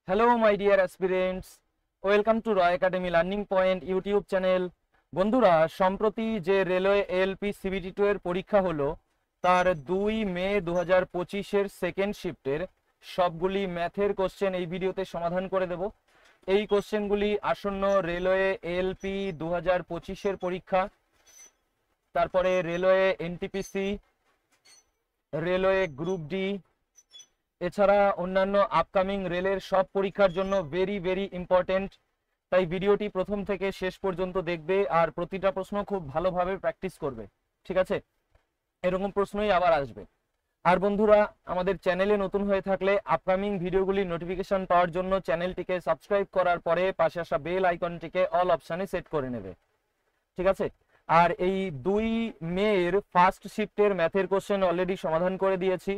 Hello my dear aspirants, welcome to Roy academy learning point YouTube channel. বন্ধুরা, সম্প্রতি যে railway ALP সিবিটি2 এর পরীক্ষা হলো, তার 2 মে 2025-এর সেকেন্ড শিফটের সবগুলি ম্যাথের কোশ্চেন এই ভিডিওতে সমাধান করে দেব। এই কোশ্চেনগুলি আসন্ন রেলওয়ে এএলপি 2025-এর পরীক্ষা, তারপরে railway NTPC, railway group D, এছাড়া অন্যান্য আপকামিং রেলের সব পরীক্ষার জন্য ভেরি ভেরি ইম্পর্টেন্ট। তাই ভিডিওটি প্রথম থেকে শেষ পর্যন্ত দেখবে আর প্রতিটা প্রশ্ন খুব ভালোভাবে প্র্যাকটিস করবে, ঠিক আছে? এরকম প্রশ্নই আবার আসবে। আর বন্ধুরা, আমাদের চ্যানেলে নতুন হয়ে থাকলে আপকামিং ভিডিওগুলির নোটিফিকেশন পাওয়ার জন্য চ্যানেলটিকে সাবস্ক্রাইব করার পরে পাশে আসা বেল আইকনটিকে অল অপশানে সেট করে নেবে, ঠিক আছে? আর এই 2 মের ফার্স্ট শিফটের ম্যাথের কোশ্চেন অলরেডি সমাধান করে দিয়েছি,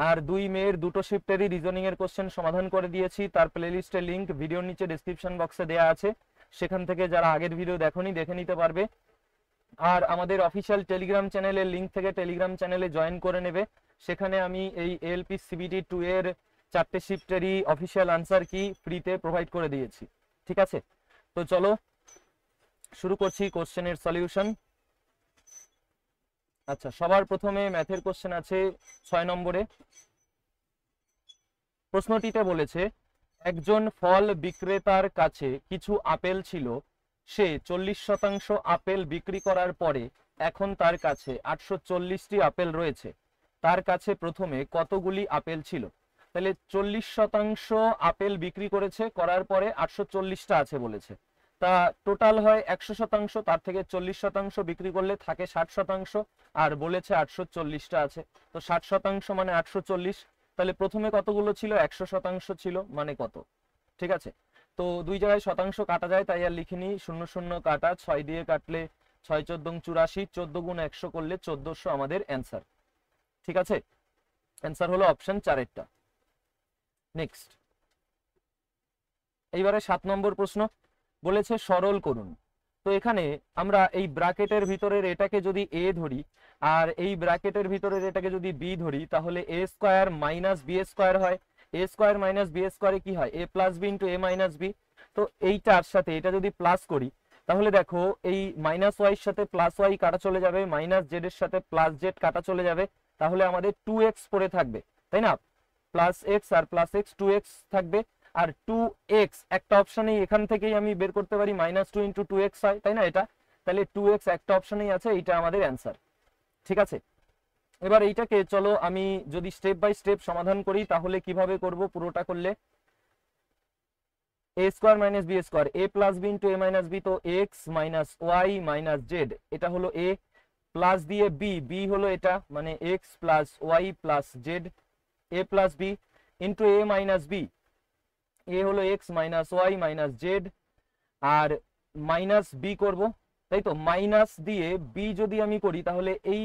আর 2 মের দুটো শিফটেরই রিজনিং এর কোশ্চেন সমাধান করে দিয়েছি। তার প্লেলিস্টের লিংক ভিডিওর নিচে ডেসক্রিপশন বক্সে দেওয়া আছে, সেখান থেকে যারা আগের ভিডিও দেখোনি দেখে নিতে পারবে। আর আমাদের অফিসিয়াল টেলিগ্রাম চ্যানেলের লিংক থেকে টেলিগ্রাম চ্যানেলে জয়েন করে নেবে। সেখানে আমি এই এএলপি সিবিটি2 এর 4টে শিফটেরই অফিসিয়াল আনসার কি ফ্রিতে প্রোভাইড করে দিয়েছি, ঠিক আছে? তো চলো শুরু করছি কোশ্চেনের সলিউশন। আচ্ছা, সবার প্রথমে ম্যাথের কোশ্চেন আছে 6 নম্বরে। প্রশ্নটিতে বলেছে, একজন ফল বিক্রেতার কাছে কিছু আপেল ছিল, সে 40% আপেল বিক্রি করার পরে এখন তার কাছে 840টি আপেল রয়েছে। তার কাছে প্রথমে কতগুলি আপেল ছিল? তাহলে 40% আপেল বিক্রি করেছে, করার পরে 840টা আছে বলেছে। তা টোটাল হয় 100%, তার থেকে 40% বিক্রি করলে থাকে 60%, আর বলেছে 840টা আছে। তো 60% মানে 840। তাহলে প্রথমে কতগুলো ছিল? 100% ছিল, মানে কত? ঠিক আছে, তো দুই জায়গায় শতাংশ কাটা যায়, তাই আর লিখিনি। 0 0 কাটা, 6 দিয়ে কাটলে 6 14 84, 14 গুণ 100 করলে 1400 আমাদের অ্যান্সার, ঠিক আছে? অ্যান্সার হলো অপশন 4-এরটা। নেক্সট, এইবারে 7 নম্বর প্রশ্ন বলেছে সরল করুন। তো এখানে আমরা এই ব্র্যাকেটের ভিতরের এটাকে যদি এ ধরি আর এই ব্র্যাকেটের ভিতরের এটাকে যদি বি ধরি, তাহলে এ স্কোয়ার মাইনাস বি স্কোয়ার হয়। এ স্কোয়ার মাইনাস বি স্কোয়ারে কি হয়? এ প্লাস বি ইন্টু এ মাইনাস বি। তো এইটার সাথে এটা যদি প্লাস করি, তাহলে দেখো এই মাইনাস ওয়াই সাথে প্লাস ওয়াই কাটা চলে যাবে, মাইনাস জেড এর সাথে প্লাস জেড কাটা চলে যাবে, তাহলে আমাদের 2x পড়ে থাকবে, তাই না? প্লাস এক্স আর প্লাস এক্স, 2x থাকবে। আর 2x একটা অপশনেই, এখান থেকেই আমি বের করতে পারি -2 ইন্টু 2x হয়, তাই না? এটা তাহলে 2x একটা অপশনেই আছে, এইটা আমাদের অ্যান্সার, ঠিক আছে? এবার এইটাকে চলো আমি যদি স্টেপ বাই স্টেপ সমাধান করি, তাহলে কিভাবে করব পুরোটা করলে? A square minus b square, a plus B into A minus B, তো x minus Y minus z, এটা হলো এ, প্লাস দিয়ে বি, বি হলো এটা মানে x plus y plus z, a plus B into A minus b, a হলো x minus Y minus z, আর minus b করব, তাই তো? মাইনাস দিয়ে বি যদি আমি করি, তাহলে এই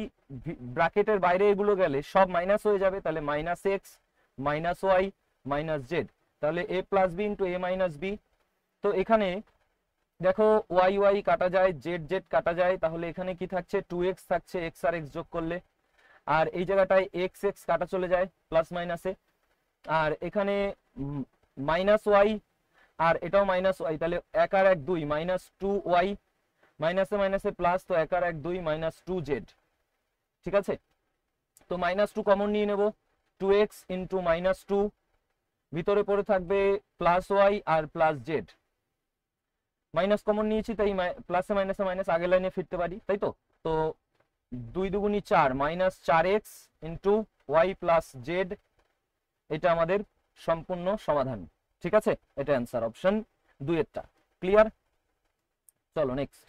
ব্র্যাকেটের বাইরে এগুলো গেলে সব মাইনাস হয়ে যাবে, তাহলে minus X minus Y minus Z, তাহলে A plus B into A minus B. তো এখানে দেখো ওয়াই ওয়াই কাটা যায়, জেড জেড কাটা যায়, তাহলে এখানে কি থাকছে? 2x থাকছে, এক্স আর এক্স যোগ করলে। আর এই জায়গাটায় এক্স এক্স কাটা চলে যায় প্লাস মাইনাসে, আর এখানে মাইনাস ওয়াই আর এটাও মাইনাস ওয়াই, তাহলে 1 আর 1 2, -2y, মাইনাসে মাইনাসে প্লাস, তো 1 আর 1 2 -2z, ঠিক আছে? তো -2 কমন নিয়ে নেব, 2x ইন্টু -2, ভিতরে পড়ে থাকবে প্লাস ওয়াই আর প্লাস জেড, মাইনাস কমন নিয়েছি তাই প্লাসে মাইনাসে মাইনাস, আগের লাইনে ফিরতে পারি, তাই তো? তো 2 দুগুণি 4, -4x into Y plus Z, এটা আমাদের সম্পূর্ণ সমাধান, ঠিক আছে? এটা অ্যান্সার অপশন 2-এরটা। ক্লিয়ার? চলো নেক্সট।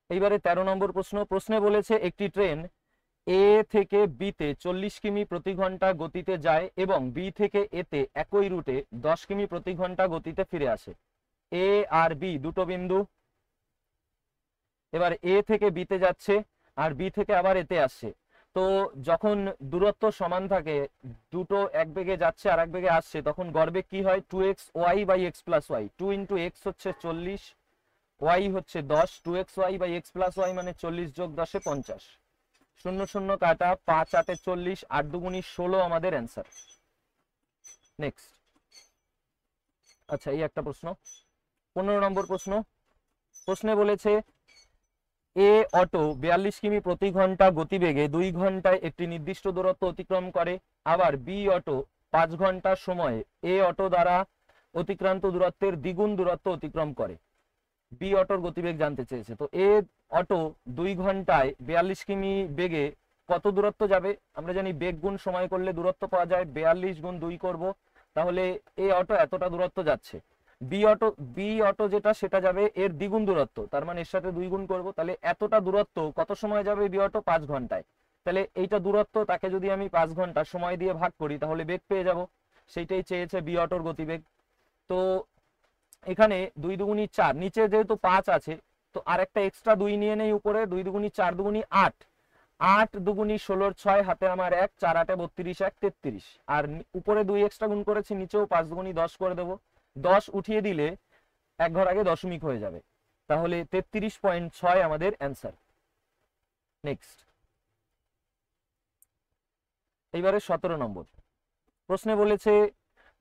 এইবারে 13 নম্বর প্রশ্ন। প্রশ্নে বলেছে একটি ট্রেন এ থেকে বিতে 40 কিমি প্রতি ঘন্টা গতিতে যায় এবং বি থেকে এতে একই রুটে 10 কিমি প্রতি ঘন্টা গতিতে ফিরে আসে। এ আর বি দুটো বিন্দু। এবার এ থেকে বিতে যাচ্ছে আর বি থেকে আবার এতে আসছে। তো যখন দূরত্ব সমান থাকে, দুটো এক বেগে যাচ্ছে আর এক বেগে আসছে, তখন গড়বেগ কি হয়? 2x Y by X plus Y. 2 into X হচ্ছে 40, ওয়াই হচ্ছে 10, 2x Y by X plus Y মানে 40 যোগ 10 50, শূন্য শূন্য কাটা, 5 8 40, 8 2 16 আমাদের অ্যান্সার। নেক্সট। আচ্ছা, এই একটা প্রশ্ন, 15 নম্বর প্রশ্ন। প্রশ্নে বলেছে এ অটো 42 কিমি প্রতি ঘন্টা গতিবেগে 2 ঘন্টায় একটি নির্দিষ্ট দূরত্ব অতিক্রম করে, আবার বি অটো 5 ঘন্টা সময়ে এ অটো দ্বারা অতিক্রান্ত দূরত্বের দ্বিগুণ দূরত্ব অতিক্রম করে। বি অটোর গতিবেগ জানতে চেয়েছে। তো এ অটো 2 ঘন্টায় 42 কিমি বেগে কত দূরত্ব যাবে? আমরা জানি বেগ গুণ সময় করলে দূরত্ব পাওয়া যায়, 42 গুণ 2 করব, তাহলে এ অটো এতটা দূরত্ব যাচ্ছে। বি অটো যেটা সেটা যাবে এর দ্বিগুণ দূরত্ব, তার মানে এর সাথে 2 গুণ করব, তাহলে এতটা দূরত্ব কত সময় যাবে বি অটো? 5 ঘন্টায়। তাহলে এইটা দূরত্ব, তাকে যদি আমি 5 ঘন্টা সময় দিয়ে ভাগ করি তাহলে বেগ পেয়ে যাব, সেইটাই চেয়েছে বি অটোর গতিবেগ। তো এখানে 2 2 4, নিচে যেহেতু 5 আছে তো আর একটা এক্সট্রা 2 নিয়ে নেই উপরে, 2 2 4 2 8, 8 2 16 6, হাতে আমার 1, 4 8 32, 1 33, আর উপরে 2 এক্সট্রা গুণ করেছি, নিচেও 5 2 10 করে দেব। 10 উঠিয়ে দিলে এক ঘর আগে দশমিক হয়ে যাবে, তাহলে 33.6 আমাদের অ্যান্সার। নেক্সট। এইবারে 17 নম্বর প্রশ্নে বলেছে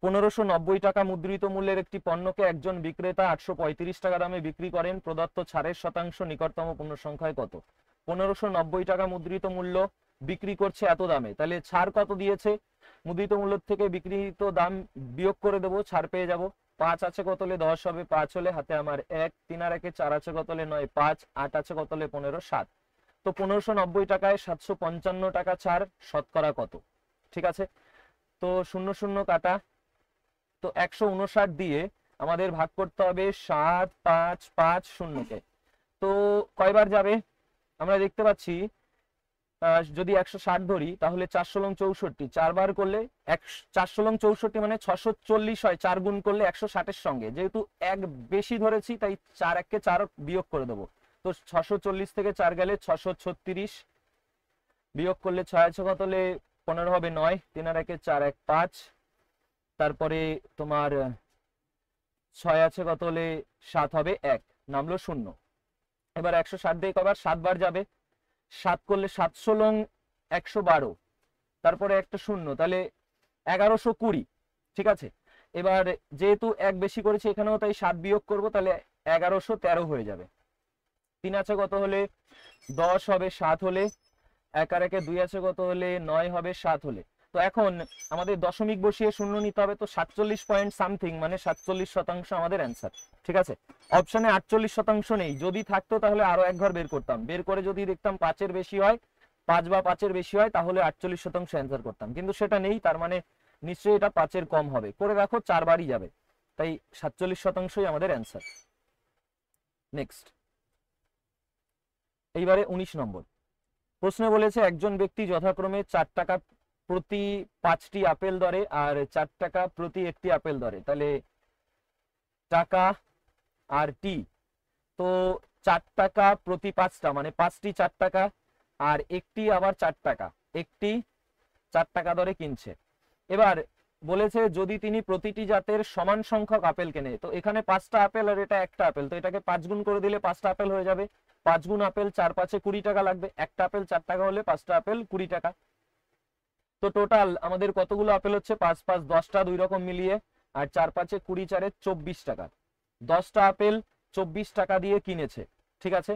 1590 টাকা মুদ্রিত মূল্যের একটি পণ্যকে একজন বিক্রেতা 835 টাকা দামে বিক্রি করেন, প্রদত্ত ছাড়ের শতাংশ নিকটতম পণ্য সংখ্যায় কত? 1590 টাকা মুদ্রিত মূল্য, বিক্রি করছে এত দামে, তাহলে ছাড় কত দিয়েছে? মুদ্রিত মূল্য থেকে বিক্রিত দাম বিয়োগ করে দেবো, ছাড় পেয়ে যাব। 5 আছে কত হলে 10 হবে? 5 হলে হাতে আমার 1, 3 আর 1 4 আছে কত হলে 9, 5, 8 আছে কত হলে 15, 7। তো 1590 টাকায় 755 টাকা ছাড়, শতকরা কত? ঠিক আছে, তো শূন্য শূন্য কাটা, তো 159 দিয়ে আমাদের ভাগ করতে হবে 7 5 5 0-কে। তো কয়বার যাবে? আমরা দেখতে পাচ্ছি যদি 160 ধরি তাহলে 4 × 64, 4 বার করলে 4 × 64 মানে 640 হয়, 4 গুণ করলে 160 এর সঙ্গে, যেহেতু এক বেশি ধরেছি তাই 4 1 কে 4 বিয়োগ করে দেবো। তো 640 থেকে 4 গেলে 636, বিয়োগ করলে 6 আছে কত হলে 15 হবে 9, 3 আর 1 4 1 5, তারপরে তোমার 6 আছে কত হলে 7 হবে 1, নামলো 0। এবার 160 দিয়ে কবার? 7 বার যাবে, 7 করলে 7 × 112, তারপরে একটা 0, তাহলে 1120। ঠিক আছে, এবার যেহেতু এক বেশি করেছি এখানেও তাই 7 বিয়োগ করব, তাহলে 1113 হয়ে যাবে। 3 আছে কত হলে 10 হবে 7 হলে, 1 আর 1 2 আছে কত হলে 9 হবে 7 হলে। তো এখন আমাদের দশমিক বসিয়ে শূন্য নিতে হবে, তো 47 পয়েন্ট সামথিং মানে 47% আমাদের অ্যান্সার। ঠিক আছে, অপশনে 48% নেই, যদি থাকতো তাহলে আরো এক ঘর বের করতাম, বের করে যদি দেখতাম 5 এর বেশি হয়, 5 বা 5 এর বেশি হয় তাহলে 48% অ্যান্সার করতাম, কিন্তু সেটা নেই, তার মানে নিশ্চয়ই এটা 5 এর কম হবে। করে দেখো 4 বারই যাবে, তাই 47%ই আমাদের অ্যান্সার। নেক্সট। এইবারে 19 নম্বর প্রশ্নে বলেছে একজন ব্যক্তি যথাক্রমে 4 টাকা প্রতি 5টি আপেল দরে আর 4 টাকা প্রতি একটি আপেল দরে, তাহলে টাকা আর টি, তো 4 টাকা প্রতি 5টা মানে 5টি 4 টাকা, আর একটি আবার 4 টাকা, একটি 4 টাকা দরে কিনছে। এবার বলেছে যদি তিনি প্রতিটি জাতের সমান সংখ্যক আপেল কেনে, তো এখানে 5টা আপেল আর এটা একটা আপেল, তো এটাকে 5 গুণ করে দিলে 5টা আপেল হয়ে যাবে, 5 গুণ আপেল 4 5 20 টাকা লাগবে, একটা আপেল 4 টাকা হলে 5টা আপেল 20 টাকা। তো টোটাল আমাদের কতগুলো আপেল হচ্ছে? 5 5 10টা, দুই রকম মিলিয়ে, আর 4 5 20 4 24 টাকা, 10টা আপেল 24 টাকা দিয়ে কিনেছে। ঠিক আছে,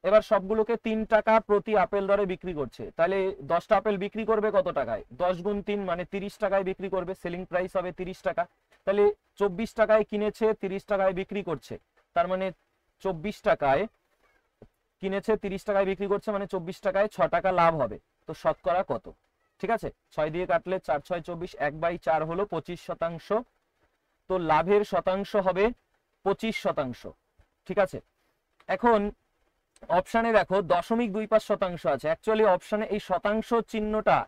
এবার সবগুলোকে 3 টাকা প্রতি আপেল দরে বিক্রি করছে, তাহলে 10টা আপেল বিক্রি করবে কত টাকায়? 10 গুণ 3 মানে 30 টাকায় বিক্রি করবে, সেলিং প্রাইস হবে 30 টাকা, তাহলে 24 টাকায় কিনেছে 30 টাকায় বিক্রি করছে, তার মানে 24 টাকায় কিনেছে 30 টাকায় বিক্রি করছে, মানে 24 টাকায় 6 টাকা লাভ হবে। তো শতকরা কত? ঠিক আছে, 6 দিয়ে কাটলে 4 6 24, 1/4 হলো 25%, তো লাভের শতাংশ হবে 25%। ঠিক আছে, এখন অপশানে দেখো 0.25% আছে, অ্যাকচুয়ালি অপশানে এই শতাংশ চিহ্নটা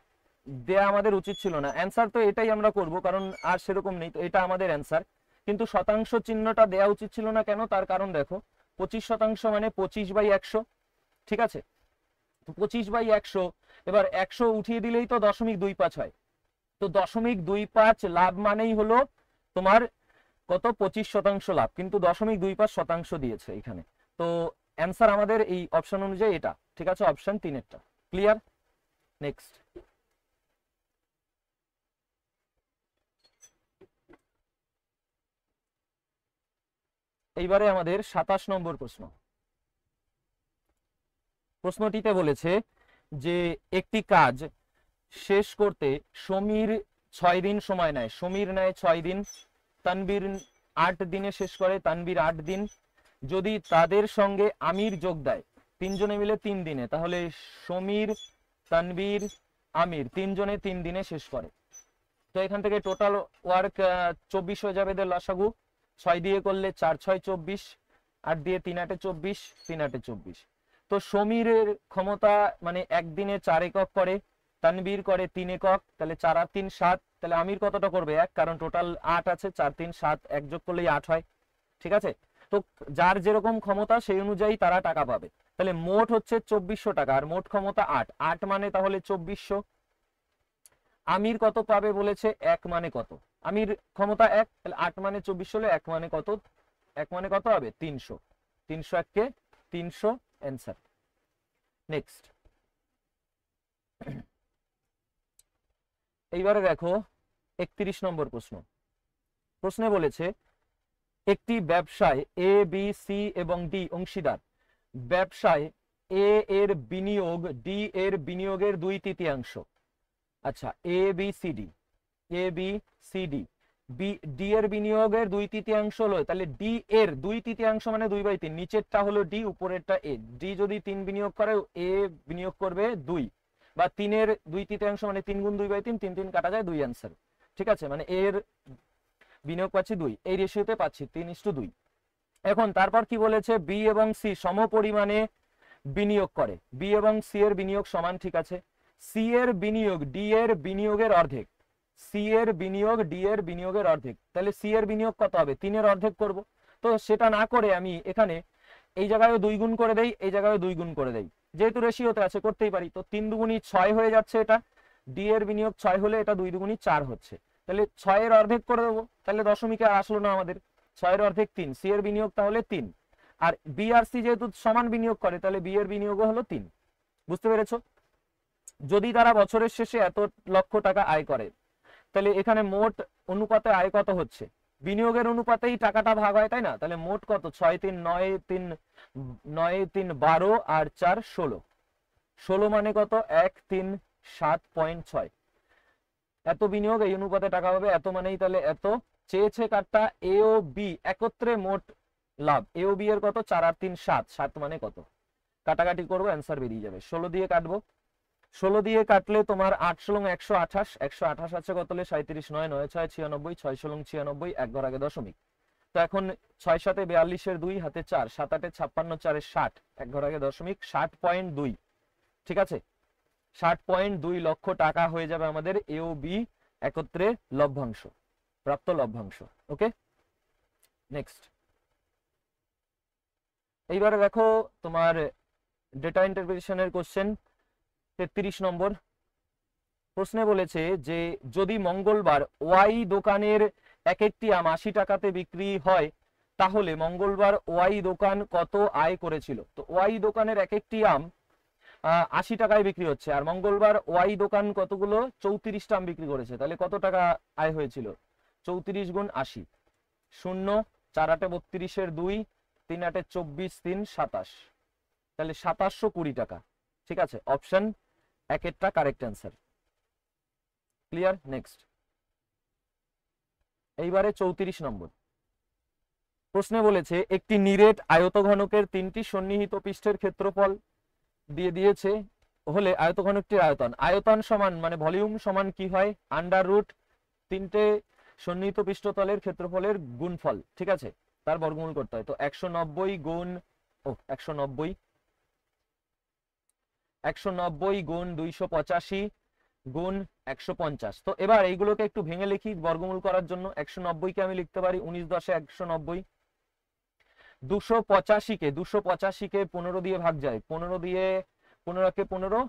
দেয়া আমাদের উচিত ছিল না, অ্যান্সার তো এটাই আমরা করব কারণ আর সেরকম নেই, তো এটা আমাদের অ্যান্সার, কিন্তু শতাংশ চিহ্নটা দেয়া উচিত ছিল না কেন? তার কারণ দেখো 25% মানে 25/100। ঠিক আছে, তো 25/100, এবার 100 উঠিয়ে দিলেই তো 0.25 হয়, তো 0.25 লাভ মানেই হলো তোমার কত? 25% লাভ, কিন্তু 0.25% দিয়েছে এখানে, তো অ্যান্সার আমাদের এই অপশন অনুযায়ী এটা। ঠিক আছে, অপশন 3 এরটা। ক্লিয়ার? নেক্সট, এইবারে আমাদের 27 নম্বর প্রশ্ন। প্রশ্নটিতে বলেছে যে একটি কাজ শেষ করতে সমীর 6 দিন সময় নেয়, সমীর নেয় 6 দিন, তানবীর 8 দিনে শেষ করে, তানবীর 8 দিন। যদি তাদের সঙ্গে আমির যোগ দেয়, তিনজনে মিলে 3 দিনে, তাহলে সমীর, তানবীর, আমির তিনজনে 3 দিনে শেষ করে। তো এখান থেকে টোটাল ওয়ার্ক 24 হয়ে যাবে এদের লসাগু। 6 দিয়ে করলে 4 6 24, 8 দিয়ে 3 8 24, 3 8 24। তো সমীরের ক্ষমতা মানে একদিনে 4 একক করে, তানবীর করে 3 একক, তাহলে 4 আর 3 7। তাহলে আমির কতটা করবে? 1, কারণ টোটাল 8 আছে, 4 3 7, 1 যোগ করলেই 8 হয়। ঠিক আছে, তো যার যেরকম ক্ষমতা সেই অনুযায়ী তারা টাকা পাবে। তাহলে মোট হচ্ছে 2400 টাকা, আর মোট ক্ষমতা 8, 8 মানে তাহলে 2400। আমির কত পাবে বলেছে? 1 মানে কত? আমির ক্ষমতা 1, তাহলে 8 মানে 2400 হলে 1 মানে কত? 1 মানে কত হবে? 300। 300 1 300 অ্যান্সার। নেক্সট, এইবারে দেখো 31 নম্বর প্রশ্ন। প্রশ্নে বলেছে একটি ব্যবসায় এ বি সি এবং ডি অংশীদার। ব্যবসায় এ এর বিনিয়োগ ডি এর বিনিয়োগের 2/3। আচ্ছা, A B C D, A B C D, D এর বিনিয়োগের 2/3 হলো, তাহলে ডি এর 2/3 মানে 2/3। নিচেরটা হলো ডি, উপরেরটা এ। ডি যদি 3 বিনিয়োগ করে, এ বিনিয়োগ করবে 2, বা 3 এর 2/3 মানে 3 গুণ 2/3, 3 3 কাটা যায় 2 অ্যান্সার। ঠিক আছে, মানে এর বিনিয়োগ পাচ্ছি 2, এই রেশিওতে পাচ্ছি 3:2। এখন তারপর কি বলেছে? বি এবং সি সম পরিমাণে বিনিয়োগ করে, বি এবং সি এর বিনিয়োগ সমান। ঠিক আছে, সি এর বিনিয়োগ ডি এর বিনিয়োগের অর্ধেক, সি এর বিনিয়োগ ডি এর বিনিয়োগের অর্ধেক। তাহলে সি এর বিনিয়োগ কত হবে? 3 এর অর্ধেক করব। তো সেটা না করে আমি এখানে এই জায়গায় 2 গুণ করে দেই, এই জায়গায় 2 গুণ করে দেই, যেহেতু রেশিওতে আছে করতেই পারি। তো 3 দুগুণী 6 হয়ে যাচ্ছে, এটা ডি এর বিনিয়োগ 6 হলে এটা 2 দুগুণী 4 হচ্ছে। তাহলে 6 এর অর্ধেক করে দেবো, তাহলে দশমিকে আর আসলো না আমাদের। 6 এর অর্ধেক 3, সি এর বিনিয়োগ তাহলে 3, আর বি আর সি যেহেতু সমান বিনিয়োগ করে, তাহলে বি এর বিনিয়োগও হলো 3। বুঝতে পেরেছো? যদি তারা বছরের শেষে এত লক্ষ টাকা আয় করে, তাহলে এখানে মোট অনুপাতে আয় কত হচ্ছে? বিনিয়োগের অনুপাতেই টাকাটা ভাগ হয়, তাই না? তাহলে মোট কত? 6 3 9 3 9 3 12 আর 4 16। 16 মানে কত? 1 3 7.6। এত বিনিয়োগ, এই অনুপাতে টাকা পাবে, এত মানেই তাহলে এত। চেয়েছে কারটা? এ ও বি একত্রে মোট লাভ। এ ও বি এর কত? 4 আর 3 7, 7 মানে কত? কাটাকাটি করবো, অ্যান্সার বেরিয়ে যাবে। 16 দিয়ে কাটবো, 16 দিয়ে কাটলে তোমার 8 ষোলং 128, 128 আছে কত হলে? 37, 9 9 6 96, 6 ষোলং 96, 1 ঘর আগে দশমিক। তো এখন 6 7 42 এর 2 হাতে 4, 7 8 56, 4 60, 1 ঘর আগে দশমিক, 60.2। ঠিক আছে, 60.2 লক্ষ টাকা হয়ে যাবে আমাদের এ ও বি একত্রে লভ্যাংশ, প্রাপ্ত লভ্যাংশ। ওকে, নেক্সট। এইবারে দেখো তোমার ডেটা ইন্টারপ্রিটেশনের কোশ্চেন 33 নম্বর। প্রশ্নে বলেছে যে যদি মঙ্গলবার ওয়াই দোকানের এক একটি আম 80 টাকাতে বিক্রি হয়, তাহলে মঙ্গলবার ওয়াই দোকান কত আয় করেছিল? তো ওয়াই দোকানের এক একটি আম 80 টাকায় বিক্রি হচ্ছে, আর মঙ্গলবার ওয়াই দোকান কতগুলো? 34টা আম বিক্রি করেছে, তাহলে কত টাকা আয় হয়েছিল? 34 গুণ 80, 0 4 8 32 এর 2, 3 8 24, 3 27, তাহলে 2720 টাকা। ঠিক আছে, অপশন একেরটা কারেক্ট অ্যান্সার। ক্লিয়ার? নেক্সট, এইবারে 34 নম্বর। প্রশ্নে বলেছে একটি নিরেট আয়তঘনকের 3টি সন্নিহিত পৃষ্ঠের ক্ষেত্রফল দিয়ে দিয়েছে হলে আয়তঘনকটির আয়তন। আয়তন সমান মানে ভলিউম সমান কি হয়? আন্ডার রুট 3টে সন্নিহিত পৃষ্ঠতলের ক্ষেত্রফলের গুণফল। ঠিক আছে, তার বর্গমূল করতে হয়। তো 190 গুণ 190 গুণ 285 গুণ 150। তো এবার এইগুলোকে একটু ভেঙে লিখি বর্গমূল করার জন্য। 190 কে আমি লিখতে পারি 19 10 190, 285 কে 15 দিয়ে ভাগ যায়, 15 দিয়ে 15 কে 15,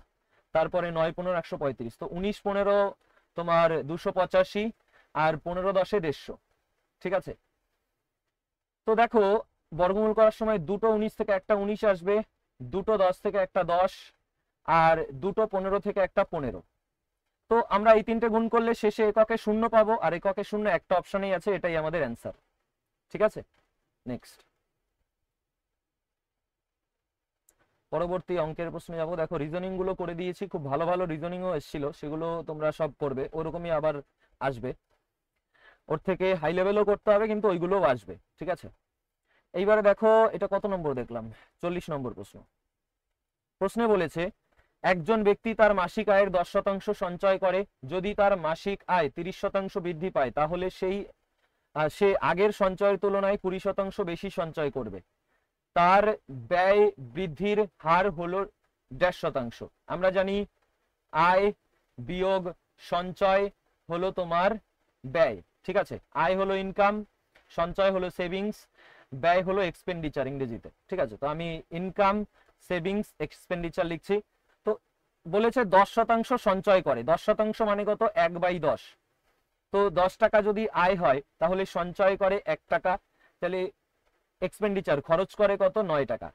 তারপরে 9 15 135। তো 19 15 তোমার 285, আর 15 10 150। ঠিক আছে, তো দেখো বর্গমূল করার সময় দুটো 19 থেকে একটা 19 আসবে, দুটো 10 থেকে একটা 10, আর দুটো 15 থেকে একটা 15। তো আমরা এই তিনটে গুণ করলে শেষে এককে 0 পাবো, আর এককে 0 একটা অপশনেই আছে, এটাই আমাদের অ্যান্সার। ঠিক আছে, নেক্সট পরবর্তী অঙ্কের প্রশ্নে যাবো। দেখো রিজনিং গুলো করে দিয়েছি, খুব ভালো ভালো রিজনিংও এসেছিল, সেগুলো তোমরা সব করবে, ওরকমই আবার আসবে, ওর থেকে হাই লেভেলও করতে হবে কিন্তু ওইগুলোও আসবে। ঠিক আছে, এইবারে দেখো এটা কত নম্বর দেখলাম, 40 নম্বর প্রশ্ন। প্রশ্নে বলেছে একজন ব্যক্তি তার মাসিক আয়ের 10% সঞ্চয় করে, যদি তার মাসিক আয় 30% বৃদ্ধি পায় তাহলে সে আগের সঞ্চয়ের তুলনায় 20% বেশি সঞ্চয় করবে। তার ব্যয় বৃদ্ধির হার হলো 1.5%। আমরা জানি আয় বিয়োগ সঞ্চয় হলো তোমার ব্যয়। ঠিক আছে, আয় হলো ইনকাম, সঞ্চয় হলো সেভিংস, ব্যয় হলো এক্সপেন্ডিচার ইংরেজিতে। ঠিক আছে, তো আমি ইনকাম সেভিংস এক্সপেন্ডিচার লিখছি। তো বলেছে 10% সঞ্চয় করে, 10% মানে কত, 1/10। তো 10 টাকা যদি আয় হয় তাহলে সঞ্চয় করে 1 টাকা, তাহলে এক্সপেন্ডিচার খরচ করে কত, 9 টাকা।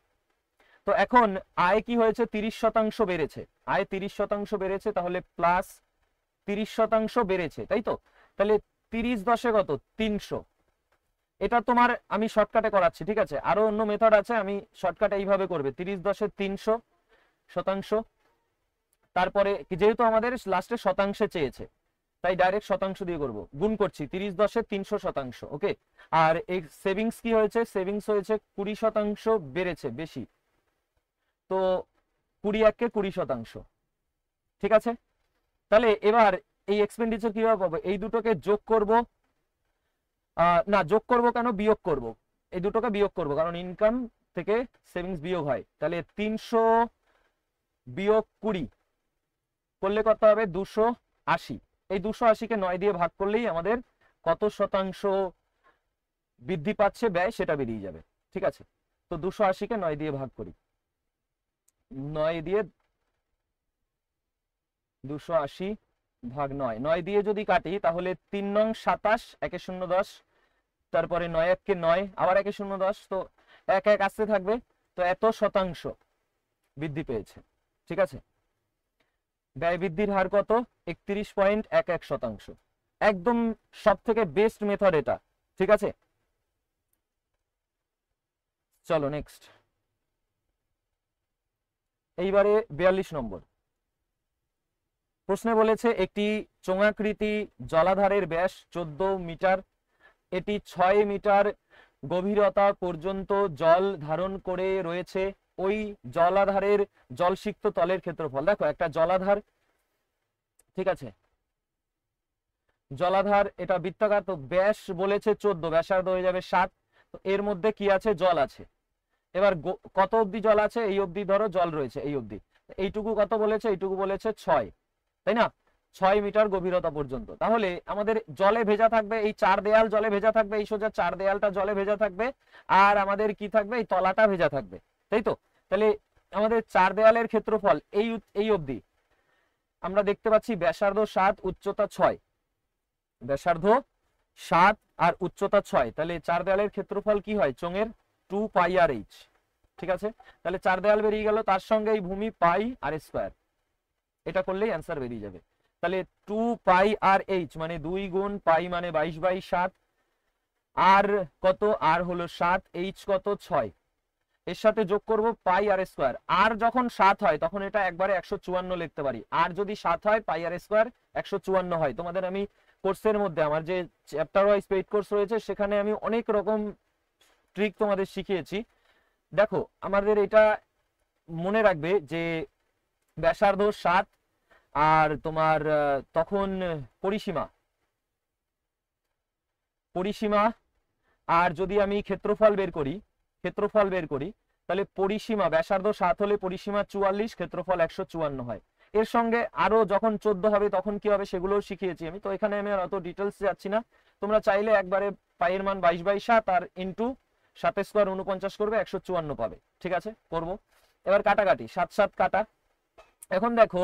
তো এখন আয় কি হয়েছে, 30% বেড়েছে, আয় 30% বেড়েছে, তাহলে প্লাস 30% বেড়েছে, তাই তো। তাহলে 30 × 10 কত, 300। এটা তোমার আমি শর্টকাটে করাচ্ছি, ঠিক আছে, আরো অন্য মেথড আছে, আমি শর্টকাটে এইভাবে করবে, 30 × 10 300 শতাংশ। তারপরে যেহেতু আমাদের লাস্টে শতাংশে চেয়েছে তাই ডাইরেক্ট শতাংশ দিয়ে করব, গুণ করছি 30 × 10 300 শতাংশ। ওকে, আর এই সেভিংস কি হয়েছে, সেভিংস হয়েছে 20% বেড়েছে, বেশি, তো 20 × 1 = 20%। ঠিক আছে, তাহলে এবার এই এক্সপেন্ডিচার কিভাবে পাবো, এই দুটোকে যোগ করব, না যোগ করব কেন, বিয়োগ করব, এই দুটোকে বিয়োগ করব, কারণ ইনকাম থেকে সেভিংস বিয়োগ হয়। তাহলে 300 বিয়োগ 20 করলে কত হবে, 280। এই 280-কে 9 দিয়ে ভাগ করলেই আমাদের কত শতাংশ বৃদ্ধি পাচ্ছে ব্যয় সেটা বেরিয়ে যাবে। ঠিক আছে, তো 280-কে 9 দিয়ে ভাগ করি, 9 দিয়ে 280 ভাগ 9, 9 দিয়ে যদি কাটি তাহলে 3 নং 27, 1 এ 0 10, তারপরে 9 1 কে 9, আবার 1 এ 0 10, তো 1 1 আসতে থাকবে, তো এত শতাংশ বৃদ্ধি পেয়েছে। ঠিক আছে, ব্যয় বৃদ্ধির হার কত, 31.11%। একদম সব থেকে বেস্ট মেথড এটা। ঠিক আছে, চলো নেক্সট। এইবারে 42 নম্বর প্রশ্নে বলেছে একটি চোঙাকৃতি জলাধারের ব্যাস 14 মিটার, এটি 6 মিটার গভীরতা পর্যন্ত জল ধারণ করে রয়েছে, ওই জলাধারের জলসিক্ত তলের ক্ষেত্রফল। দেখো একটা জলাধার, ঠিক আছে, জলাধার এটা বৃত্তাকার, তো ব্যাস বলেছে 14, ব্যাসার্ধ হয়ে যাবে 7, তো এর মধ্যে কি আছে, জল আছে। এবার কত অবধি জল আছে, এই অবধি ধরো জল রয়েছে, এই অবধি, এইটুকু কত বলেছে, এইটুকু বলেছে 6, তাই না, 6 মিটার গভীরতা পর্যন্ত। তাহলে আমাদের জলে ভেজা থাকবে, এই 4 দেয়াল জলে ভেজা থাকবে, এই সোজা 4 দেয়ালটা জলে ভেজা থাকবে, আর আমাদের কি থাকবে, এই তলাটা ভেজা থাকবে, তাই তো। তাহলে আমাদের 4 দেয়ালের ক্ষেত্রফল এই অবধি আমরা দেখতে পাচ্ছি ব্যাসার্ধ 7, উচ্চতা 6, ব্যাসার্ধ 7 আর উচ্চতা 6, তাহলে 4 দেয়ালের ক্ষেত্রফল কি হয়, চোঙের 2 পাই আর এইচ। ঠিক আছে, তাহলে 4 দেয়াল বেরিয়ে গেল, তার সঙ্গে এই ভূমি পাই আর স্কয়ার, এটা করলেই অ্যান্সার বেরিয়ে যাবে। তাহলে 2 পাই আর এইচ মানে 2 গুণ পাই মানে 22/7, আর কত, আর হলো 7, এইচ কত 6, এর সাথে যোগ করব পাই আর স্কয়ার। আর যখন 7 হয় তখন এটা একবারে 154 লিখতে পারি, আর যদি 7 হয় পাই আর স্কয়ার 154 হয়। তোমাদের আমি কোর্সের মধ্যে আমার যে চ্যাপ্টার ওয়াইজ পেইড কোর্স রয়েছে সেখানে আমি অনেক রকম ট্রিক তোমাদের শিখিয়েছি। দেখো আমাদের এটা মনে রাখবে যে ব্যাসার্ধ 7 আর তোমার তখন পরিসীমা, আর যদি আমি ক্ষেত্রফল বের করি তাহলে পরিসীমা ব্যাসার্ধ 7 হলে পরিসীমা 44, ক্ষেত্রফল 154 হয়। এর সঙ্গে আরো যখন 14 হবে তখন কি হবে সেগুলোও শিখিয়েছি আমি, তো এখানে আমি আর অত ডিটেলস যাচ্ছি না। তোমরা চাইলে একবারে পাইয়ের মান 22/7 আর ইন্টু 7 স্কয়ার 49 করবে, 154 পাবে। ঠিক আছে, করব এবার কাটাকাটি, 7 7 কাটা। এখন দেখো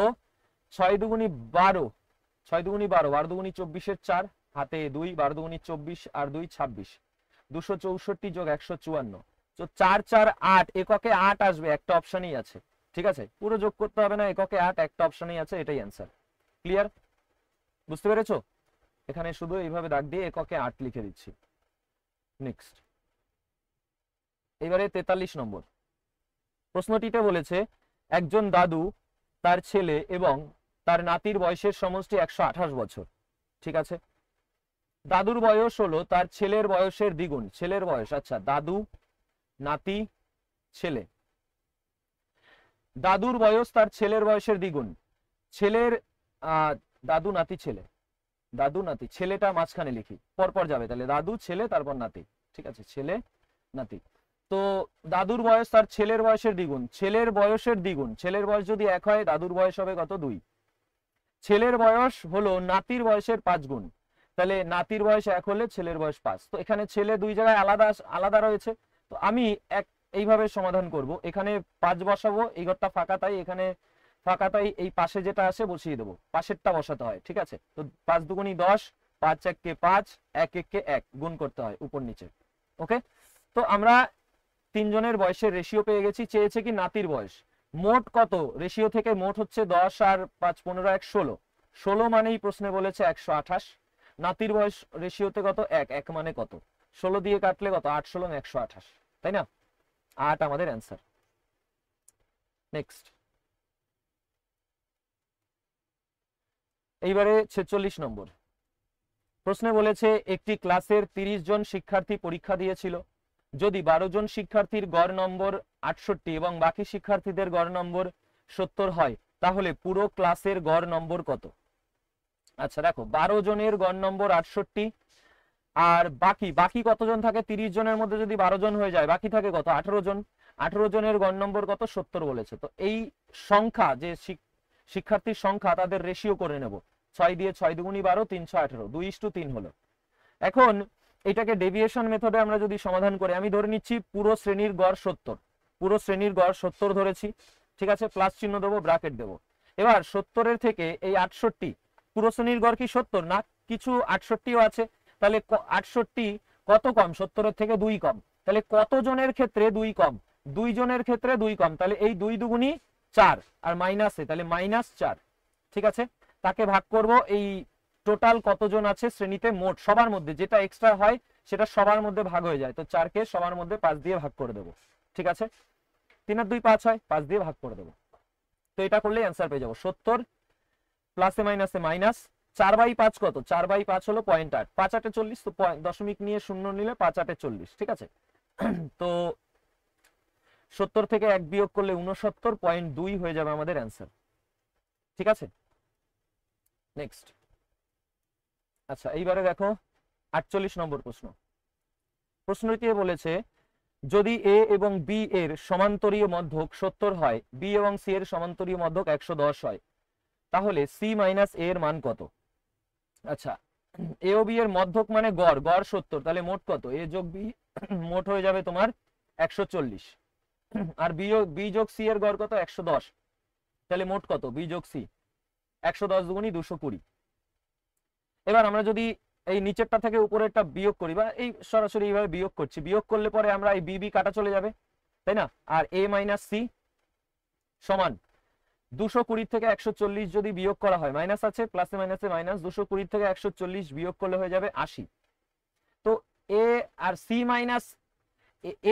6 দুগুণি 12, 6 দুগুণি 12, 12 দুগুণি 24-এর 4, হাতে 2, 12 দুগুণি 24 আর 2 26, 264 যোগ 154, তো 4 4 8, এককে 8 আসবে, একটা অপশনই আছে। ঠিক আছে, পুরো যোগ করতে হবে না, এককে 8, একটা অপশনেই আছে, এটাই অ্যান্সার। ক্লিয়ার? বুঝতে পেরেছো? এখানে শুধু এইভাবে দাগ দিয়ে এককে 8 লিখে দিচ্ছি। নেক্সট, এবারে 43 নম্বর প্রশ্নটিতে বলেছে একজন দাদু তার ছেলে এবং তার নাতির বয়সের সমষ্টি 128 বছর। ঠিক আছে, দাদুর বয়স হলো তার ছেলের বয়সের দ্বিগুণ। ছেলের বয়স, আচ্ছা, দাদু, নাতি, ছেলে। দাদুর বয়স তার ছেলের বয়সের দ্বিগুণ। ছেলের দাদু, নাতি, ছেলে। দাদু, নাতি, ছেলেটা মাঝখানে লিখি, পরপর যাবে, তাহলে দাদু, ছেলে, তারপর নাতি। ঠিক আছে, ছেলে, নাতি। তো দাদুর বয়স তার ছেলের বয়সের দ্বিগুণ। ছেলের বয়সের দ্বিগুণ, ছেলের বয়স যদি 1 হয়, দাদুর বয়স হবে কত? 2। ছেলের বয়স হলো নাতির বয়সের 5 গুণ, তাহলে নাতির বয়স 1 হলে ছেলের বয়স 5। তো এখানে ছেলে 2 জায়গায় আলাদা আলাদা রয়েছে, তো আমি এইভাবে সমাধান করব। এখানে 5 বসাবো, এই ঘরটা ফাঁকা, তাই এখানে ফাঁকা, তাই এই পাশে যেটা আসে বসিয়ে দেবো, পাশেরটা বসাতে হয়। ঠিক আছে, তো 5 দুগুণী 10, 5 1 5, 1 1 1 গুণ করতে হয় উপর নিচে। ওকে, তো আমরা তিনজনের বয়সের রেশিও পেয়ে গেছি। চেয়েছে কি নাতির বয়স। মোট কত রেশিও থেকে মোট হচ্ছে 10 আর 5 15 1 16। 16 মানেই প্রশ্নে বলেছে 128। নাতির বয়স রেশিওতে কত? 1। 1 মানে কত? 16 দিয়ে কাটলে কত? 8 16 128, তাই না? 8 আমাদের অ্যান্সার। নেক্সট, এইবারে 46 নম্বর প্রশ্নে বলেছে একটি ক্লাসের 30 জন শিক্ষার্থী পরীক্ষা দিয়েছিল। যদি 12 জন শিক্ষার্থীর গড় নম্বর 68 এবং বাকি শিক্ষার্থীদের গড় নম্বর 70 হয়, তাহলে পুরো ক্লাসের গড় নম্বর কত? আচ্ছা দেখো, 12 জনের গড় নম্বর 68, আর বাকি কতজন থাকে? 30 জনের মধ্যে যদি 12 জন হয়ে যায়, বাকি থাকে কত? 18 জন। 18 জনের গড় নম্বর কত? 70 বলেছে। তো এই সংখ্যা, যে শিক্ষার্থীর সংখ্যা, তাদের রেশিও করে নেব। 6 দিয়ে 6 দুগুণী 12, 3 6 18, 2:3 হলো। এখন এটাকে ডেভিয়েশন মেথডে আমরা যদি সমাধান করি, আমি ধরে নিচ্ছি পুরো শ্রেণীর গড় 70, পুরো শ্রেণীর গড় 70 ধরেছি। ঠিক আছে, প্লাস চিহ্ন দেবো, ব্র্যাকেট দেবো। এবার 70-এর থেকে এই 68, পুরো শ্রেণীর গড় কি 70 না? কিছু 68ও আছে, তাহলে 68 কত কম? 70-এর থেকে 2 কম। তাহলে কত জনের ক্ষেত্রে 2 কম? 2 জনের ক্ষেত্রে 2 কম, তাহলে এই 2 দুগুণী 4 আর মাইনাসে, তাহলে -4। ঠিক আছে, তাকে ভাগ করব এই টোটাল কতজন আছে শ্রেণীতে মোট, সবার মধ্যে যেটা এক্সট্রা হয় সেটা সবার মধ্যে ভাগ হয়ে যায়। তো 4কে সবার মধ্যে 5 দিয়ে ভাগ করে দেবো। ঠিক আছে, 3 আর 2 5 হয়, 5 দিয়ে ভাগ করে দেবো। তো এটা করলে অ্যান্সার পেয়ে যাবো 70 প্লাসে মাইনাসে মাইনাস 4/5 কত? 4/5 হলো 0.8, 5 8 40, তো দশমিক নিয়ে শূন্য নিলে 5 8 40। ঠিক আছে, তো 70 থেকে 1 বিয়োগ করলে 69.2 হয়ে যাবে আমাদের অ্যান্সার। ঠিক আছে, নেক্সট। আচ্ছা, এইবারে দেখো 48 নম্বর প্রশ্ন। প্রশ্নটি বলেছে যদি এ এবং বি এর সমান্তরীয় মধ্যক 70 হয়, বি এবং সি এর সমান্তরীয় মধ্যক 110 হয়, তাহলে সি মাইনাস এ এর মান কত? আচ্ছা, এ ও বি এর মধ্যক মানে গড় 70, তাহলে মোট কত? এ যোগ বি মোট হয়ে যাবে তোমার 140, আর বি যোগ সি এর গড় কত? 110, তাহলে মোট কত? বি যোগ সি 110 দুগুণী 220। এবার আমরা যদি এই নিচেরটা থেকে উপরেরটা বিয়োগ করি, বা এই সরাসরি এইভাবে বিয়োগ করছি, বিয়োগ করলে পরে আমরা এই বি কাটা চলে যাবে, তাই না? আর এ মাইনাস সি সমান 220 থেকে 140 যদি বিয়োগ করা হয়, মাইনাস আছে, প্লাসে মাইনাসে মাইনাস, 220 থেকে 140 বিয়োগ করলে হয়ে যাবে 80। তো এ আর সি মাইনাস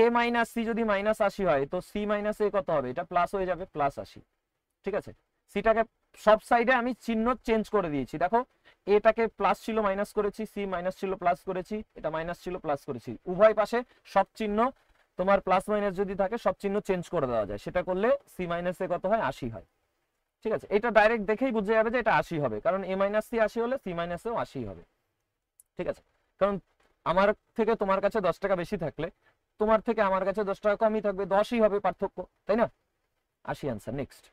এ মাইনাস সি যদি -80 হয়, তো সি মাইনাস এ কত হবে? এটা প্লাস হয়ে যাবে, +80। ঠিক আছে, সিটাকে সব সাইডে আমি চিহ্ন চেঞ্জ করে দিয়েছি। দেখো, এটাকে প্লাস ছিল মাইনাস করেছি, সি মাইনাস ছিল প্লাস করেছি, এটা মাইনাস ছিল প্লাস করেছি। উভয় পাশে সব চিহ্ন তোমার প্লাস মাইনাস যদি থাকে, সব চিহ্ন চেঞ্জ করে দেওয়া যায়। সেটা করলে সি মাইনাস এ কত হয়? 80 হয়। ঠিক আছে, এটা ডাইরেক্ট দেখেই বুঝে যাবে যে এটা 80 হবে, কারণ এ মাইনাস সি 80 হলে সি মাইনাস এও 80 হবে। ঠিক আছে, কারণ আমার থেকে তোমার কাছে 10 টাকা বেশি থাকলে তোমার থেকে আমার কাছে 10 টাকা কমই থাকবে, 10ই হবে পার্থক্য, তাই না? 80 আনসার। নেক্সট,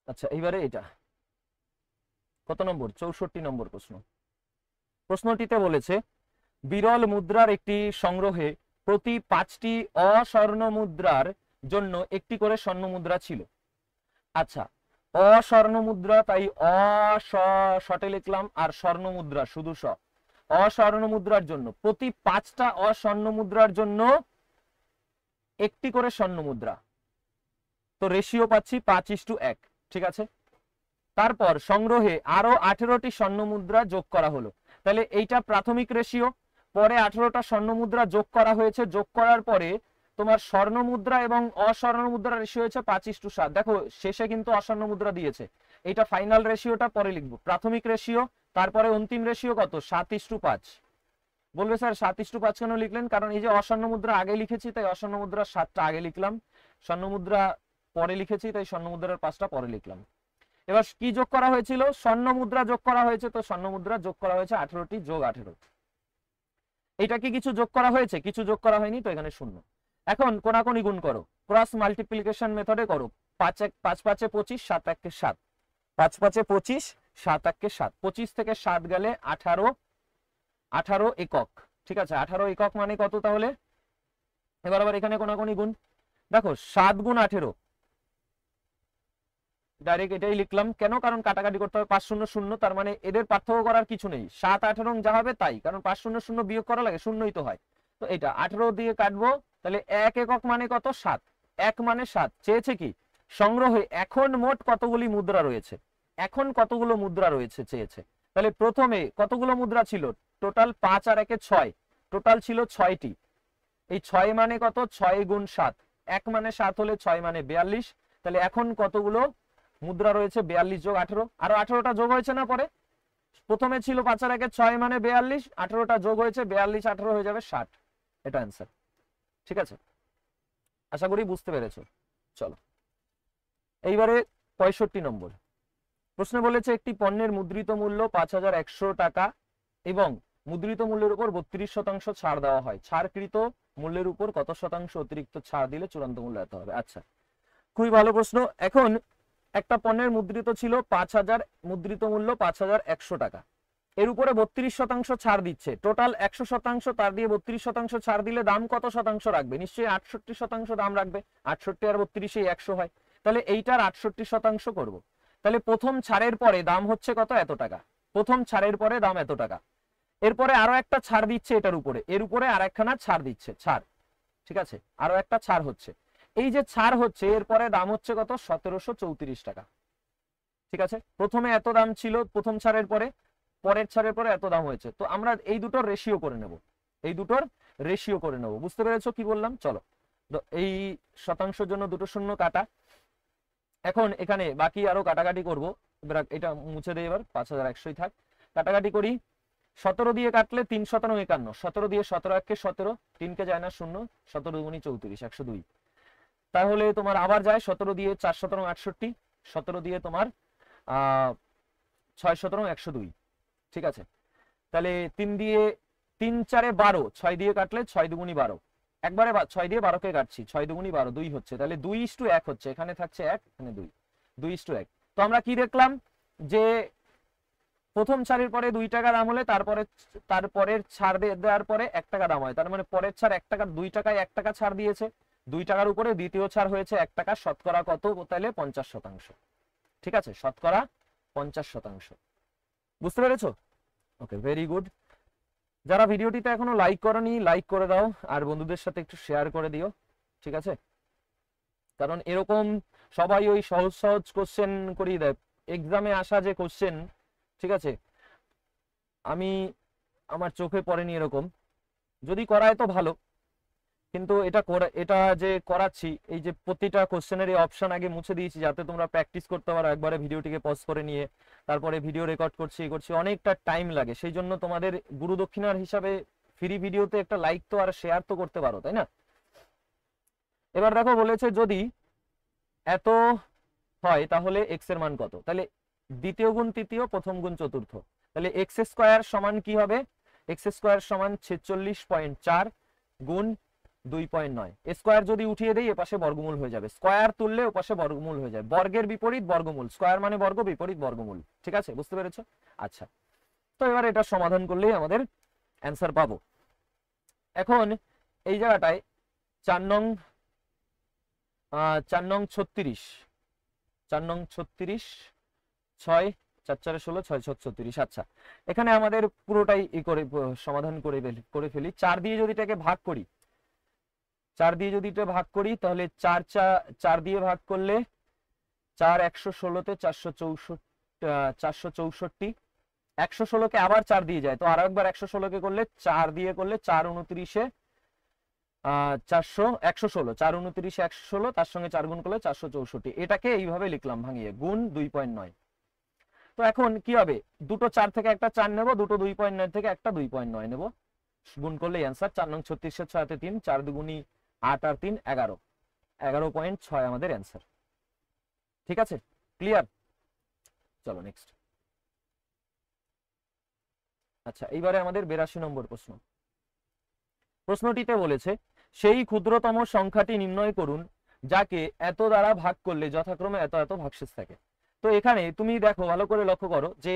আচ্ছা, এইবারে এটা কত নম্বর? 64 নম্বর প্রশ্ন। প্রশ্নটিতে বলেছে বিরল মুদ্রার একটি সংগ্রহে প্রতি 5টি অস্বর্ণ মুদ্রার জন্য একটি করে স্বর্ণ মুদ্রা ছিল। আচ্ছা, অস্বর্ণ মুদ্রা, তাই শটে লিখলাম, আর স্বর্ণ মুদ্রা শুধু অস্বর্ণ মুদ্রার জন্য প্রতি 5টা অস্বর্ণ মুদ্রার জন্য একটি করে স্বর্ণ মুদ্রা, তো রেশিও পাচ্ছি 5:1। ঠিক আছে, তারপর সংগ্রহে আরো 18টি স্বর্ণ মুদ্রা যোগ করা হলো, তাহলে এইটা প্রাথমিক রেশিও, পরে 18টা স্বর্ণ মুদ্রা যোগ করা হয়েছে, যোগ করার পরে তোমার স্বর্ণ মুদ্রা এবং অস্বর্ণ মুদ্রা রেশিও হয়েছে 5:7। দেখো শেষে কিন্তু অস্বর্ণ মুদ্রা দিয়েছে, এইটা ফাইনাল রেশিওটা পরে লিখবো, প্রাথমিক রেশিও, তারপরে অন্তিম রেশিও কত 7:5। বলবে স্যার 7:5 কেন লিখলেন? কারণ এই যে অস্বর্ণ মুদ্রা আগে লিখেছি তাই অস্বর্ণ মুদ্রা 7টা আগে লিখলাম, স্বর্ণ মুদ্রা পরে লিখেছি তাই স্বর্ণ মুদ্রার 5টা পরে লিখলাম। এবার কি যোগ করা হয়েছিল? স্বর্ণ মুদ্রা যোগ করা হয়েছে, তো স্বর্ণ মুদ্রা যোগ করা হয়েছে 18টি যোগ 18। এটা কি কিছু যোগ করা হয়েছে? কিছু যোগ করা হয়নি, তো এখানে শূন্য। এখন কোনাকুনি গুণ করো, ক্রস মাল্টিপ্লিকেশন মেথডে করো। 5 5 7 1 7, 5 5 25, 7 1 7, 25 থেকে 7 গেলে 18 একক। ঠিক আছে, 18 একক মানে কত তাহলে? এবার আবার এখানে কোনাকুনি গুণ, দেখো 7 গুণ 18, ডাইরেক্ট এটাই লিখলাম। কেন? কারণ কাটাকাটি করতে হবে, 5 0 0, তার মানে এদের পার্থক্য করার কিছু নেই, 7 18 যা হবে তাই, কারণ 5 0 0 বিয়োগ করা লাগে, শূন্যই তো হয়। তো এটা 18 দিয়ে কাটবো, তাহলে 1 একক মানে কত? 7, 1 মানে 7। চেয়েছে কি সংগ্রহে এখন মোট কতগুলি মুদ্রা রয়েছে, এখন কতগুলো মুদ্রা রয়েছে চেয়েছে। তাহলে প্রথমে কতগুলো মুদ্রা ছিল? টোটাল 5 আর 1 6, টোটাল ছিল 6টি। এই 6 মানে কত? 6 গুণ 7, 1 মানে 7 হলে 6 মানে 42। তাহলে এখন কতগুলো মুদ্রা রয়েছে? 42 যোগ 18, আরো 18টা যোগ হয়েছে না পরে? প্রথমে ছিল 5 আর 1 6 মানে 42, 18টা যোগ হয়েছে, 42 18 হয়ে যাবে 60। এটা অ্যান্সার। ঠিক আছে, আশা করি বুঝতে পেরেছো। চলো এইবারে 65 নম্বর প্রশ্নে বলেছে একটি পণ্যের মুদ্রিত মূল্য 5100 টাকা এবং মুদ্রিত মূল্যের উপর 32% ছাড় দেওয়া হয়, ছাড়কৃত মূল্যের উপর কত শতাংশ অতিরিক্ত ছাড় দিলে চূড়ান্ত মূল্য এত হবে? আচ্ছা, খুবই ভালো প্রশ্ন। এখন একটা পণ্যের মুদ্রিত ছিল 5000, মুদ্রিত মূল্য 5100 টাকা, এর উপরে 32% ছাড় দিচ্ছে, টোটাল 100%, তার দিয়ে 32% ছাড় দিলে দাম কত শতাংশ রাখবে? নিশ্চয়ই 68% দাম রাখবে, 68 আর 32 100 হয়, তাহলে এইটার 68% করব। তাহলে প্রথম ছাড়ের পরে দাম হচ্ছে কত? এত টাকা, প্রথম ছাড়ের পরে দাম এত টাকা, এরপরে আরো একটা ছাড় দিচ্ছে এটার উপরে, এর উপরে আর একখানা ছাড় দিচ্ছে, ছাড়। ঠিক আছে, আরো একটা ছাড় হচ্ছে, এই যে ছাড় হচ্ছে এরপরে দাম হচ্ছে কত? 1734 টাকা। ঠিক আছে, প্রথমে এত দাম ছিল প্রথম ছাড়ের পরে, পরের ছাড়ের পরে এত দাম হয়েছে, তো আমরা এই দুটোর রেশিও করে নেব, এই দুটোর রেশিও করে নেব। বুঝতে পেরেছো কি বললাম? চলো, এই শতাংশের জন্য দুটো শূন্য কাটা। এখন এখানে বাকি আরো কাটাকাটি করব, এবার এটা মুছে দেই, এবার 5100ই থাক, কাটাকাটি করি। 17 দিয়ে কাটলে 3 17 51, 17 দিয়ে 17 1 17, 3 কে যায় না শূন্য, 17 গুণি 34, 102। তাহলে তোমার আবার যায় 17 দিয়ে 4 17 68, 17 দিয়ে তোমার 6 17 102। ঠিক আছে, তাহলে 3 দিয়ে 3 4 12, 6 দিয়ে কাটলে 6 দুগুণি 12, একবারে 6 দিয়ে 12 কে কাটছি, 6 দুগুণি 12, 2 হচ্ছে, তাহলে 2:1 হচ্ছে, এখানে থাকছে 1, এখানে 2, 2:1। তো আমরা কি দেখলাম যে প্রথম ছাড়ের পরে 2 টাকা দাম হলে তারপরের ছাড় দেওয়ার পরে 1 টাকা দাম হয়, তার মানে পরের ছাড় 1 টাকা, 2 টাকায় 1 টাকা ছাড় দিয়েছে, 2 টাকার উপরে দ্বিতীয় ছাড় হয়েছে 1 টাকা, শতকরা কত? তাহলে 50%। ঠিক আছে, শতকরা 50%। বুঝতে পেরেছো? ওকে, ভেরি গুড। যারা ভিডিওটিতে এখনো লাইক করনি লাইক করে দাও, আর বন্ধুদের সাথে একটু শেয়ার করে দিও। ঠিক আছে, কারণ এরকম সবাই ওই সহজ সহজ কোশ্চেন করিয়ে দেয়, এক্সামে আসা যে কোশ্চেন, ঠিক আছে, আমি আমার চোখে পড়েনি এরকম, যদি করায় তো ভালো, কিন্তু এটা যে করাচ্ছি, এই যে প্রতিটা কোশ্চেনের এই অপশন আগে মুছে দিয়েছি যাতে তোমরা প্র্যাকটিস করতে পারো, একবারে ভিডিওটিকে পজ করে নিয়ে তারপরে ভিডিও রেকর্ড করছি, অনেকটা টাইম লাগে, সেই জন্য তোমাদের গুরু দক্ষিণার হিসাবে ফ্রি ভিডিওতে একটা লাইক তো আর শেয়ার তো করতে পারো, তাই না? এবার দেখো বলেছে যদি এত হয় তাহলে এক্স এর মান কত? তাহলে দ্বিতীয় গুণ তৃতীয়, প্রথম গুণ চতুর্থ, তাহলে এক্স স্কোয়ার সমান কি হবে? এক্স স্কোয়ার সমান 46.4 গুণ 2.9, স্কোয়ার যদি উঠিয়ে দেই এপাশে বর্গমূল হয়ে যাবে, স্কোয়ার তুললে ওপাশে বর্গমূল হয়ে যায়, বর্গের বিপরীত বর্গমূল, স্কোয়ার মানে বর্গ, বিপরীত বর্গমূল। ঠিক আছে, বুঝতে পেরেছো? আচ্ছা, তো এবার এটা সমাধান করলেই আমাদের অ্যান্সার পাবো। এখন এই জায়গাটায় 4 নং 36, 4 নং 36, 6 4 4 16, 6 6 36। আচ্ছা, এখানে আমাদের পুরোটাই সমাধান করে ফেলি। 4 দিয়ে যদি এটাকে ভাগ করি, 4 দিয়ে যদি এটা ভাগ করি, তাহলে 4 দিয়ে ভাগ করলে 4 116 তে 464, 116 কে আবার 4 দিয়ে যায়, তো আরো একবার 116 কে করলে 4 দিয়ে করলে 4 29 400 116, 4 29 116, তার সঙ্গে 4 গুণ করলে 464। এটাকে এইভাবে লিখলাম ভাঙিয়ে, গুণ 2.9। তো এখন কি হবে, দুটো 4 থেকে একটা 4 নেব, দুটো 2.9 থেকে একটা 2.9 নেব, গুণ করলে অ্যান্সার 4 নং 36 6 তে 3, 4 দুগুণি 8 আর 3 11, 11.6 আমাদের অ্যান্সার। ঠিক আছে, ক্লিয়ার? চলো নেক্সট। আচ্ছা, এইবারে আমাদের 82 নম্বর প্রশ্ন। প্রশ্নটিতে বলেছে সেই ক্ষুদ্রতম সংখ্যাটি নির্ণয় করুন যাকে এত দ্বারা ভাগ করলে যথাক্রমে এত এত ভাগশেষ থাকে। তো এখানে তুমি দেখো, ভালো করে লক্ষ্য করো যে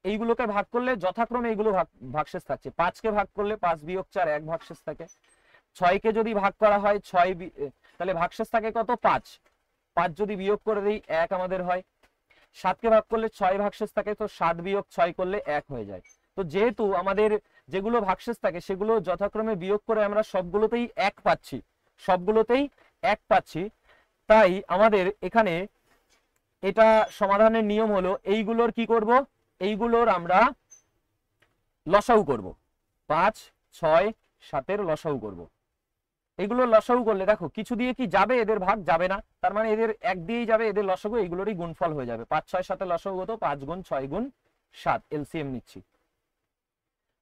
এইগুলোকে ভাগ করলে যথাক্রমে এইগুলো ভাগশেষ থাকছে। 5 কে ভাগ করলে 5 বিয়োগ 4 1 ভাগশেষ থাকে। 6 কে যদি ভাগ করা হয় 6 তাহলে ভাগশেষ থাকে কত, 5। 5 যদি বিয়োগ করে দিই 1 আমাদের হয়। 7 কে ভাগ করলে 6 ভাগশেষ থাকে, তো 7 বিয়োগ 6 করলে 1 হয়ে যায়। তো যেহেতু আমাদের যেগুলো ভাগশেষ থাকে সেগুলো যথাক্রমে বিয়োগ করে আমরা সবগুলোতেই 1 পাচ্ছি, সবগুলোতেই 1 পাচ্ছি, তাই আমাদের এখানে এটা সমাধানের নিয়ম হলো এইগুলোর কি করব, এইগুলোর আমরা লসাগু করব। 5 6 7 এর লসাগু করব। এগুলোর লসাগু করলে দেখো কিছু দিয়ে কি যাবে, এদের ভাগ যাবে না, তার মানে এদের 1 দিয়েই যাবে, এদের লসাগু এইগুলোরই গুণফল হয়ে যাবে। 5 6 7 এর লসাগু কত, 5 গুণ 6 গুণ 7, এলসিএম নিচ্ছি,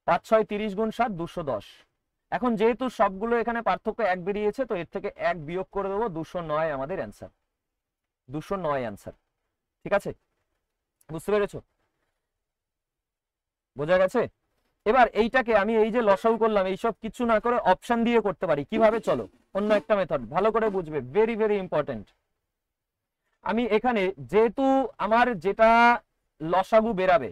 5 6 30 গুণ 7 210। এখন যেহেতু সবগুলো এখানে পার্থক্য 1 বেরিয়েছে, তো এর থেকে 1 বিয়োগ করে দেবো, 209 আমাদের অ্যান্সার, 209 অ্যান্সার। ঠিক আছে, বুঝতে পেরেছো? বোঝা গেছে? এবার এইটাকে আমি এই যে লসাগু করলাম, এইসব কিছু না করে অপশন দিয়ে করতে পারি। কিভাবে, চলো অন্য একটা মেথড ভালো করে বুঝবে, ভেরি ভেরি ইম্পর্টেন্ট। আমি এখানে যেহেতু আমার যেটা লসাগু বেরাবে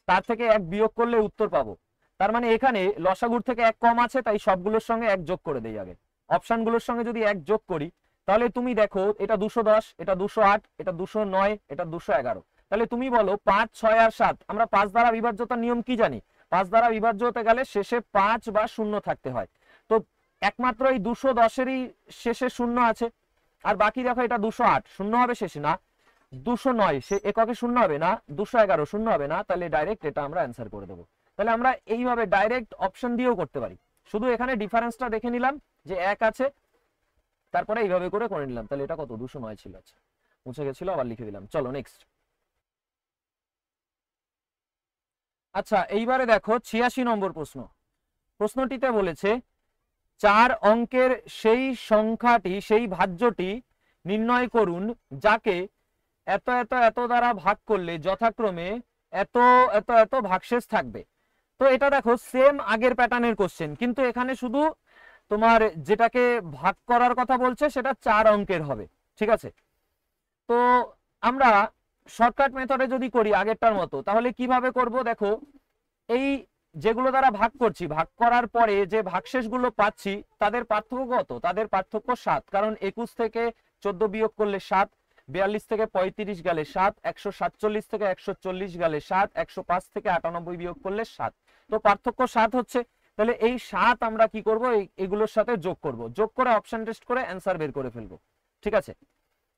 তার থেকে 1 বিয়োগ করলে উত্তর পাবো, তার মানে এখানে লসাগুর থেকে 1 কম আছে, তাই সবগুলোর সঙ্গে 1 যোগ করে দেই আগে। অপশনগুলোর সঙ্গে যদি 1 যোগ করি, তাহলে তুমি দেখো এটা 210, এটা 208, এটা 209, এটা 211। তাহলে তুমি বলো 5 6 আর 7, আমরা 5 দ্বারা বিভাজ্যতার নিয়ম কি জানি, 5 দ্বারা বিভাজ্য হতে গেলে শেষে 5 বা 0 থাকতে হয়। তো একমাত্র এই 210-এরই শেষে 0 আছে, আর বাকি দেখো এটা 208 0 হবে শেষে না, 209 সে এককে 0 হবে না, 211 0 হবে না, তাহলে ডাইরেক্ট এটা আমরা অ্যান্সার করে দেবো। তাহলে আমরা এইভাবে ডাইরেক্ট অপশন দিয়েও করতে পারি, শুধু এখানে ডিফারেন্সটা দেখে নিলাম যে 1 আছে, তারপরে এইভাবে করে নিলাম। তাহলে এটা কত, 209 ছিল। আচ্ছা, মুছে গেছিল, আবার লিখে দিলাম। চলো নেক্সট। আচ্ছা, এইবারে দেখো 86 নম্বর প্রশ্ন। প্রশ্নটিতে বলেছে 4 অঙ্কের সেই সংখ্যাটি, সেই ভাজ্যটি নির্ণয় করুন যাকে এত এত এত দ্বারা ভাগ করলে যথাক্রমে এত এত এত ভাগশেষ থাকবে। তো এটা দেখো সেম আগের প্যাটার্নের কোশ্চেন, কিন্তু এখানে শুধু তোমার যেটাকে ভাগ করার কথা বলছে সেটা 4 অঙ্কের হবে। ঠিক আছে, তো আমরা শর্টকাট মেথডে যদি করি আগেরটার মতো, তাহলে কিভাবে করব, দেখো এই যেগুলো দ্বারা ভাগ করছি, ভাগ করার পরে যে ভাগশেষগুলো পাচ্ছি তাদের পার্থক্য কত, তাদের পার্থক্য 7, কারণ 21 থেকে 14 বিয়োগ করলে 7, 42 থেকে 35 গেলে 7, 147 থেকে 140 গেলে 7, 105 থেকে 98 বিয়োগ করলে 7, তো পার্থক্য 7 হচ্ছে। তাহলে এই 7 আমরা কি করব, এগুলোর সাথে যোগ করব, যোগ করে অপশন টেস্ট করে অ্যান্সার বের করে ফেলবো। ঠিক আছে,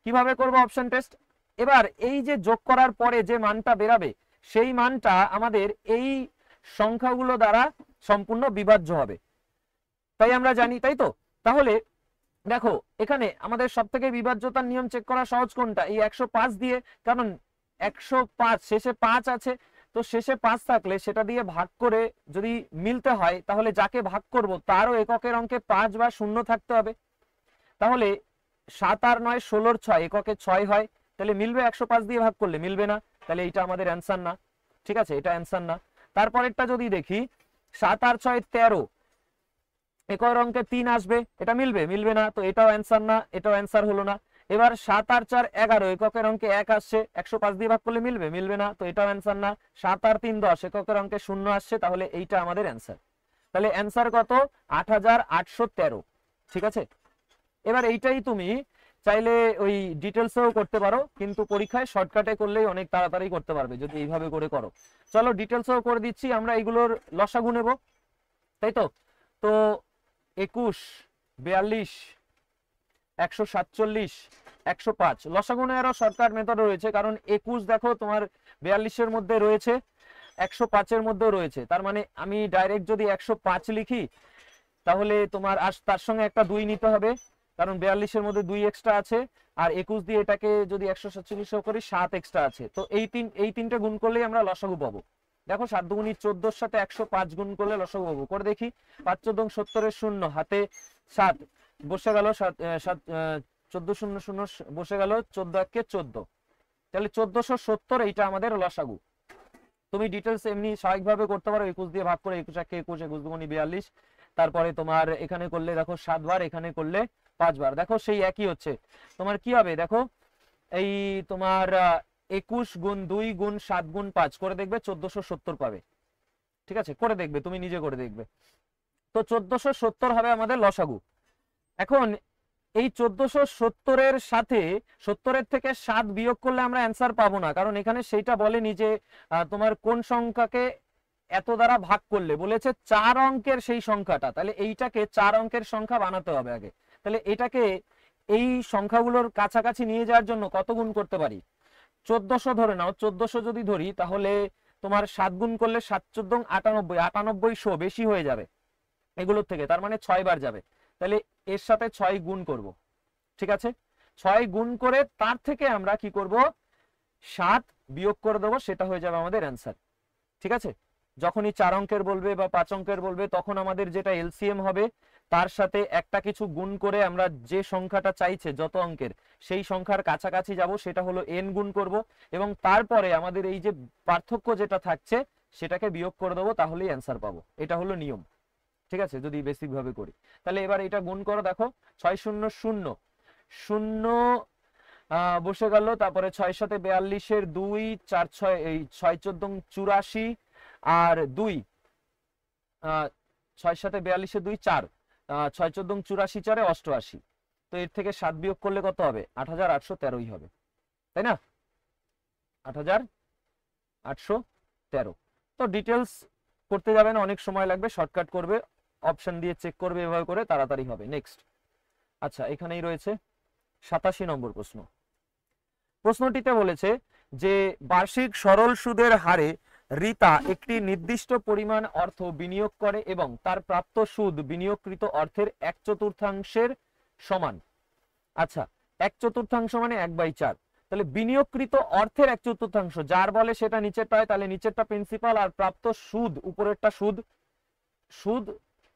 কিভাবে করব অপশন টেস্ট, এবার এই যে যোগ করার পরে যে মানটা বেরাবে সেই মানটা আমাদের এই সংখ্যাগুলো দ্বারা সম্পূর্ণ বিভাজ্য হবে, তাই আমরা জানি, তাই তো? তাহলে দেখো এখানে আমাদের সব থেকে বিভাজ্যতার নিয়ম চেক করা সহজ কোনটা, এই 105 দিয়ে, কারণ 105 শেষে 5 আছে, তো শেষে 5 থাকলে সেটা দিয়ে ভাগ করে যদি মিলতে হয়, তাহলে যাকে ভাগ করব তারও এককের অঙ্কে 5 বা 0 থাকতে হবে। তাহলে 7 আর 9 16 6 এককে 6 হয়, তাহলে মিলবে 105 দিয়ে ভাগ করলে, মিলবে না, তাহলে এটা আমাদের অ্যান্সার না। ঠিক আছে, এটা অ্যান্সার না। তারপরেরটা যদি দেখি 7 আর 6 13, একর অঙ্কে 3 আসবে, এটা মিলবে, মিলবে না, তো এটাও অ্যান্সার না, এটাও অ্যান্সার হলো না। এবার 7 আর 4 11, এককের অঙ্কে 1 আসছে, 105 দিয়ে ভাগ করলে মিলবে, মিলবে না, তো এটাও অ্যান্সার না। 7 আর 3 10, এককের অঙ্কে 0 আসছে, তাহলে এইটা আমাদের অ্যান্সার। তাহলে অ্যান্সার কত, 8813। ঠিক আছে, এবার এইটাই তুমি চাইলে ওই ডিটেলসেও করতে পারো, কিন্তু পরীক্ষায় শর্টকাটে করলেই অনেক তাড়াতাড়ি করতে পারবে যদি এইভাবে করে করো। চলো ডিটেলসেও করে দিচ্ছি, আমরা এইগুলোর লসাগু নেব, তাই তো। তো 21, 42, 147, 105 লসাগু নেওয়ারও শর্টকাট মেথড রয়েছে, কারণ 21 দেখো তোমার 42-এর মধ্যে রয়েছে, 105-এর মধ্যেও রয়েছে। তার মানে আমি ডাইরেক্ট যদি 105 লিখি তাহলে তোমার তার সঙ্গে একটা 2 নিতে হবে, কারণ 42-এর মধ্যে 2 এক্সট্রা আছে, আর 21 দিয়ে এটাকে যদি 147 করি 7 এক্সট্রা আছে। তো এই তিনটে গুণ করলেই আমরা লসাগু পাবো। দেখো 7 দুগুণী 14-এর সাথে 105 গুণ করলে লসাগু পাবো। করে দেখি, 5 14 70-এর 0, হাতে 7 বসে গেল, 14 0 0 বসে গেল, 14 1 14, তাহলে 1470 এইটা আমাদের লসাগু। তুমি ডিটেলস এমনি স্বাভাবিকভাবে করতে পারো, 21 দিয়ে ভাগ করে, 21 1 21, 21 দুগুণী 42, তারপরে তোমার এখানে করলে দেখো 7 বার, এখানে করলে 5 বার, দেখো সেই একই হচ্ছে। তোমার কি হবে দেখো, এই তোমার 21 গুণ 2 গুণ 7 গুণ 5 করে দেখবে 1470 পাবে। ঠিক আছে, করে দেখবে, তুমি নিজে করে দেখবে। তো 1470 হবে আমাদের লসাগু। এখন এই 1470-এর সাথে 70-এর থেকে 7 বিয়োগ করলে আমরা অ্যান্সার পাবো না, কারণ এখানে সেইটা বলেনি যে তোমার কোন সংখ্যাকে এত দ্বারা ভাগ করলে, বলেছে 4 অঙ্কের সেই সংখ্যাটা। তাহলে এইটাকে 4 অঙ্কের সংখ্যা বানাতে হবে আগে। তাহলে এটাকে এই সংখ্যাগুলোর কাছাকাছি নিয়ে যাওয়ার জন্য কত গুণ করতে পারি? 1400 ধরে নাও। 1400 যদি ধরি তাহলে তোমার 7 গুণ করলে 7 14 98, 9800 বেশি হয়ে যাবে এগুলোর থেকে, তার মানে 6 বার যাবে। তাহলে এর সাথে 6 গুণ করব, ঠিক আছে। 6 গুণ করে তার থেকে আমরা কি করব, 7 বিয়োগ করে দেবো, সেটা হয়ে যাবে আমাদের অ্যান্সার। ঠিক আছে, যখনই 4 অঙ্কের বলবে বা 5 অঙ্কের বলবে তখন আমাদের যেটা এলসিএম হবে তার সাথে একটা কিছু গুণ করে আমরা যে সংখ্যাটা চাইছে যত অঙ্কের সেই সংখ্যার কাছাকাছি যাব, সেটা হলো n গুণ করব, এবং তারপরে আমাদের এই যে পার্থক্য যেটা থাকছে সেটাকে বিয়োগ করে দেবো, তাহলেই অ্যান্সার পাবো। এটা হলো নিয়ম, ঠিক আছে, যদি বেসিক ভাবে করি। তাহলে এবার এটা গুণ করো, দেখো 6 0 0 0 বসে গেল, তারপরে 6 7 42-এর 2, 4 6 এই 6 14 84, আর 2 6 7 42-এর 2 4, 6 14 84 4 88। তো এর থেকে 7 বিয়োগ করলে কত হবে? 8813ই হবে, তাই না? 8813। তো ডিটেলস করতে যাবে না, অনেক সময় লাগবে, শর্টকাট করবে, অপশন দিয়ে চেক করবে, এভাবে করে তাড়াতাড়ি হবে। নেক্সট, আচ্ছা এখানেই রয়েছে 87 নম্বর প্রশ্ন। প্রশ্নটিতে বলেছে যে বার্ষিক সরল সুদের হারে রিতা একটি নির্দিষ্ট পরিমাণ অর্থ বিনিয়োগ করে এবং তার প্রাপ্ত সুদ বিনিয়োগকৃত অর্থের 1/4 সমান। আচ্ছা, 1/4 মানে 1/4, তাহলে বিনিয়োগকৃত অর্থের 1/4, যার বলে সেটা নিচেরটা হয়, তাহলে নিচেরটা প্রিন্সিপাল আর প্রাপ্ত সুদ উপরেরটা সুদ, সুদ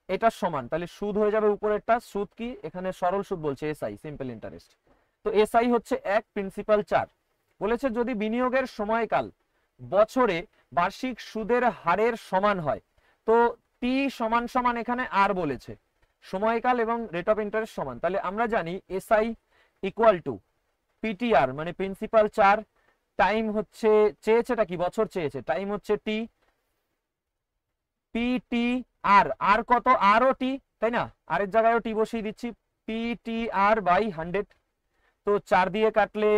এটা সমান, তাহলে সুদ হয়ে যাবে উপরেরটা। সুদ কি এখানে সরল সুদ বলছে, এসআই, সিম্পল ইন্টারেস্ট। তো এসআই হচ্ছে 1, প্রিন্সিপাল 4। বলেছে যদি বিনিয়োগের সময়কাল বছরে বার্ষিক সুদের হারের সমান হয়, তো টি সমান সমান এখানে আর বলেছে, সময়কাল এবং রেট অফ ইন্টারেস্ট সমান, তাহলে আমরা জানি এসআই ইকুয়াল টু পিটিআর মানে প্রিন্সিপাল 4, টাইম হচ্ছে চেয়েছেটা কি, বছর চেয়েছে, টাইম হচ্ছে টি, পিটি আর, আর কত, আরও টি, তাই না, আর এর জায়গায়ও টি বসিয়ে দিচ্ছি, পিটিআর বাই 100। তো 4 দিয়ে কাটলে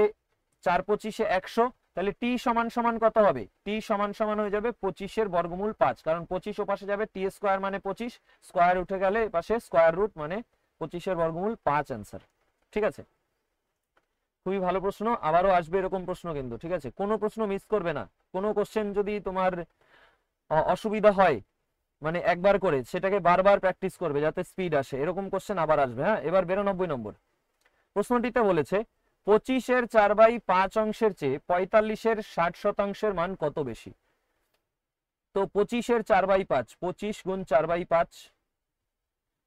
4 25-এ 100, তাহলে টি সমান সমান কত হবে? টি সমান সমান হয়ে যাবে 25-এর বর্গমূল 5, কারণ 25 ও পাশে যাবে, টি স্কোয়ার মানে 25, স্কোয়ার উঠে গেলে পাশে স্কোয়ার রুট মানে 25-এর বর্গমূল 5 অ্যান্সার। ঠিক আছে, খুবই ভালো প্রশ্ন, আবারও আসবে এরকম প্রশ্ন কিন্তু, ঠিক আছে, কোনো প্রশ্ন মিস করবে না। কোনো কোশ্চেন যদি তোমার অসুবিধা হয় মানে একবার করে সেটাকে বারবার প্র্যাকটিস করবে যাতে স্পিড আসে, এরকম কোশ্চেন আবার আসবে। হ্যাঁ, এবার 92 নম্বর প্রশ্নটিতে বলেছে 25-এর 4/5 অংশের চেয়ে 45-এর 60% মান কত বেশি? তো 25-এর 4/5, 25 গুণ 4/5,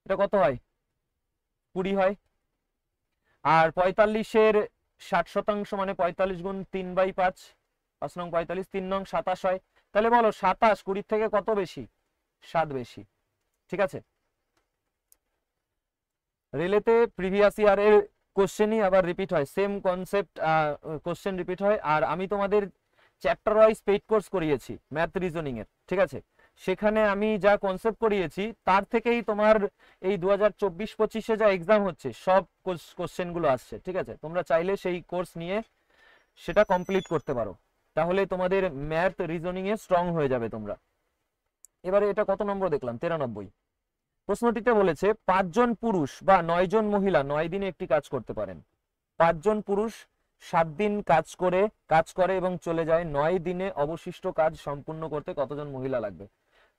এটা কত হয়? 20 হয়। আর 45-এর 60% মানে 45 গুণ 3/5, 5 নং 45, 3 নং 27 হয়। তাহলে বলো 27 20 থেকে কত বেশি? 7 বেশি। ঠিক আছে, রিলেতে প্রিভিয়াস ইয়ারের কোশ্চেনই আবার রিপিট হয়, সেম কনসেপ্ট কোশ্চেন রিপিট হয়। আর আমি তোমাদের চ্যাপ্টার ওয়াইজ পেইড কোর্স করিয়েছি ম্যাথ রিজনিং এর, ঠিক আছে, সেখানে আমি যা কনসেপ্ট করিয়েছি তার থেকেই তোমার এই 2024-25-এ যা এক্সাম হচ্ছে সব কোশ্চেনগুলো আসছে, ঠিক আছে? তোমরা চাইলে সেই কোর্স নিয়ে সেটা কমপ্লিট করতে পারো, তাহলে তোমাদের ম্যাথ রিজনিং এ স্ট্রং হয়ে যাবে তোমরা। এবারে এটা কত নম্বর দেখলাম? 93। প্রশ্নটিতে বলেছে 5 জন পুরুষ বা 9 জন মহিলা 9 দিনে একটি কাজ করতে পারেন। 5 জন পুরুষ 7 দিন কাজ করে এবং চলে যায়, 9 দিনে অবশিষ্ট কাজ সম্পূর্ণ করতে কতজন মহিলা লাগবে?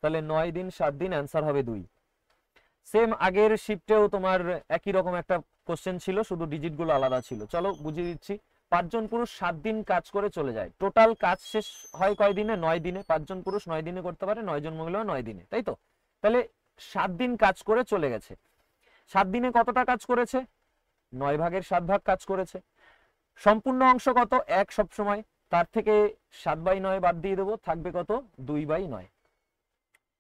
তাহলে 9 দিন 7 দিন, অ্যান্সার হবে 2। সেম আগের শিফটেও তোমার একই রকম একটা কোশ্চেন ছিল, শুধু ডিজিটগুলো আলাদা ছিল। চলো বুঝিয়ে দিচ্ছি। 5 জন পুরুষ 7 দিন কাজ করে চলে যায়, টোটাল কাজ শেষ হয় কয় দিনে? 9 দিনে। 5 জন পুরুষ 9 দিনে করতে পারে, 9 জন মহিলা 9 দিনে, তাই তো? তাহলে 7 দিন কাজ করে চলে গেছে। 7 দিনে কতটা কাজ করেছে? 9 ভাগের 7 ভাগ কাজ করেছে। সম্পূর্ণ অংশ কত? 1 সবসময়, তার থেকে 7/9 বাদ দিয়ে দেবো, থাকবে কত? 2/9।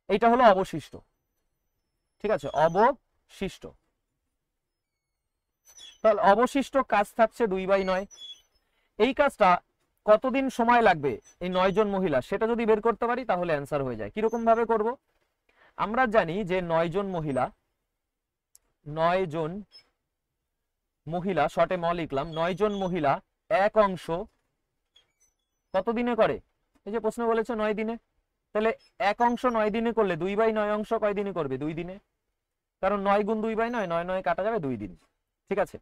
এইটা হলো অবশিষ্ট, ঠিক আছে? অবশিষ্ট, তাহলে অবশিষ্ট কাজ থাকছে 2/9। এই কাজটা কতদিন সময় লাগবে এই 9 জন মহিলা, সেটা যদি বের করতে পারি তাহলে অ্যান্সার হয়ে যায়। কিরকম ভাবে করব? আমরা জানি যে 9 জন মহিলা শর্টে ম লিখলাম, 9 জন মহিলা এক অংশ কত দিনে করে? এই যে প্রশ্ন বলেছে 9 দিনে, তাহলে এক অংশ 9 দিনে করলে 2/9 অংশ কয় দিনে করবে? 2 দিনে, কারণ 9 গুণ 2/9, 9 9 কাটা যাবে 2 দিন, ঠিক আছে?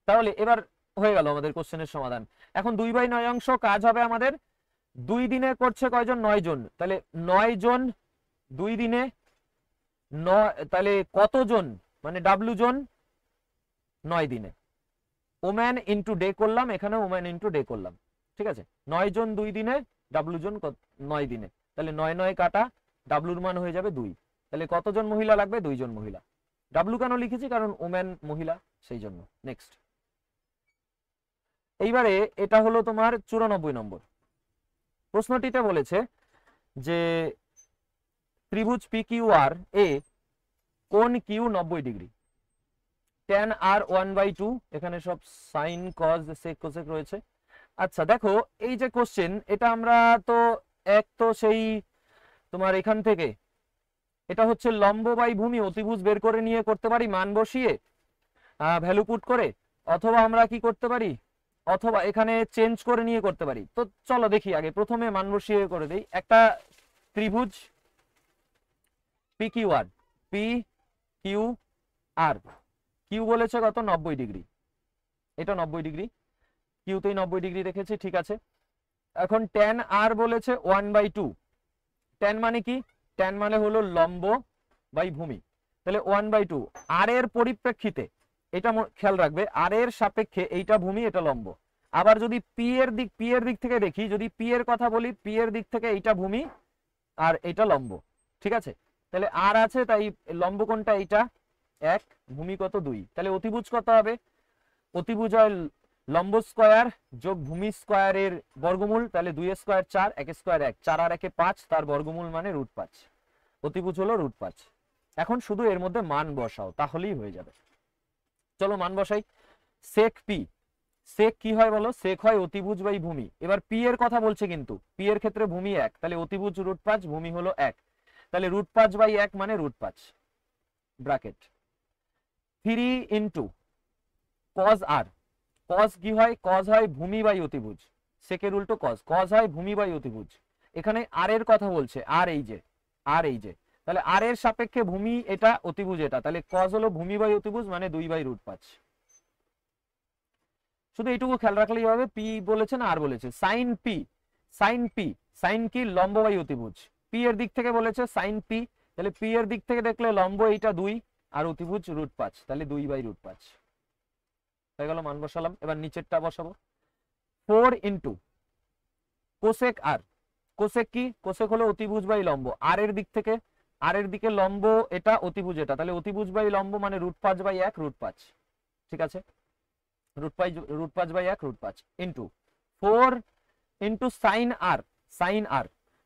তাহলে এবার হয়ে গেল আমাদের কোশ্চেনের সমাধান। এখন 2/9 অংশ কাজ হবে আমাদের 2 দিনে করছে কয়জন? 9 জন। তাহলে 9 জন 2 দিনে, তাহলে কতজন মানে W জন 9 দিনে। ওম্যান ইন্টু ডে করলাম, এখানে ওম্যান ইন্টু ডে করলাম, ঠিক আছে? 9 জন 2 দিনে, W জন 9 দিনে, তাহলে 9 9 কাটা, ডাব্লুর মান হয়ে যাবে 2। তাহলে কতজন মহিলা লাগবে? 2 জন মহিলা। ডাব্লু কেন লিখেছি? কারণ ওম্যান মহিলা, সেই জন্য। নেক্সট, এইবারে এটা হলো তোমার 94 নম্বর। প্রশ্নটিতে বলেছে যে ত্রিভুজ PQR এ কোণ Q 90 ডিগ্রি, tan R 1/2, এখানে সব সাইন কজ সেক কোসেক রয়েছে। আচ্ছা দেখো, এই যে কোশ্চেন, এটা আমরা তো সেই তোমার এখান থেকে এটা হচ্ছে লম্ব বাই ভূমি অতিভুজ বের করে নিয়ে করতে পারি মান বসিয়ে, ভ্যালু পুট করে, অথবা আমরা কি করতে পারি, অথবা এখানে চেঞ্জ করে নিয়ে করতে পারি। তো চলো দেখি, আগে প্রথমে মান বসিয়ে করে দেই। একটা ত্রিভুজ PQR, PQR, কিউ বলেছে কত? 90 ডিগ্রি, এটা 90 ডিগ্রি, কিউতেই 90 ডিগ্রি রেখেছি, ঠিক আছে? এখন tan R বলেছে 1/2। tan মানে কি? tan মানে হলো লম্ব বাই ভূমি, তাহলে 1/2। আর এর পরিপ্রেক্ষিতে, এটা খেয়াল রাখবে, আর এর সাপেক্ষে এইটা ভূমি, এটা লম্ব। আবার যদি পি এর দিক থেকে দেখি, যদি পি এর কথা বলি, পি এর দিক থেকে এইটা ভূমি আর এটা লম্ব, ঠিক আছে? তাহলে আর আছে, তাই লম্ব কোনটা? এইটা 1, ভূমি কত? 2। তাহলে অতিভুজ কত হবে? অতিভুজ হয় লম্ব স্কয়ার যোগ ভূমি স্কয়ারের বর্গমূল, তাহলে 2 স্কয়ার 4, 1 স্কয়ার 1, 4 আর 1 5, তার বর্গমূল মানে √5। অতিভুজ হলো √5। এখন শুধু এর মধ্যে মান বসাও, তাহলেই হয়ে যাবে। চলো মান বসাই। সেক পি, সেক কি হয় বলো? সেক হয় অতিভুজ বাই ভূমি। এবার পি এর কথা বলছে, কিন্তু পি এর ক্ষেত্রে ভূমি 1, তাহলে অতিভুজ √5, ভূমি হলো 1, তাহলে √5/1 মানে √5 bracket 3 into cos r। cos কি হয়? cos হয় ভূমি বাই অতিভুজ, সেকের উল্টো cos, cos হয় ভূমি বাই অতিভুজ। এখানে আর এর কথা বলছে, আর এই যে, তাহলে আর এর সাপেক্ষে ভূমি এটা, অতিভুজ এটা, তাহলে cos হলো ভূমি বাই অতিভুজ মানে 2/√5। শুধু এইটুকু খেয়াল রাখলেই হবে। পি বলেছে না আর বলেছে? সাইন পি, সাইন কি? লম্ব বাই অতিভুজ। পি এর দিক থেকে বলেছে সাইন পি, তাহলে পি এর দিক থেকে দেখলে লম্ব এইটা 2 আর অতিভুজ √5, তাহলে 2/√5 হয়ে গেল। মান বসালাম, এবার নিচেরটা বসাবো। 4 ইন্টু কোসেক আর। কোসেক কি? কোসেক হলো অতিভুজ বাই লম্ব। আর এর দিকে লম্ব এটা, অতিভুজ এটা, তাহলে অতিভুজ বাই লম্ব মানে √5/1, √5, ঠিক আছে? √5/1 √5 ইন্টু 4 ইন্টু সাইন আর।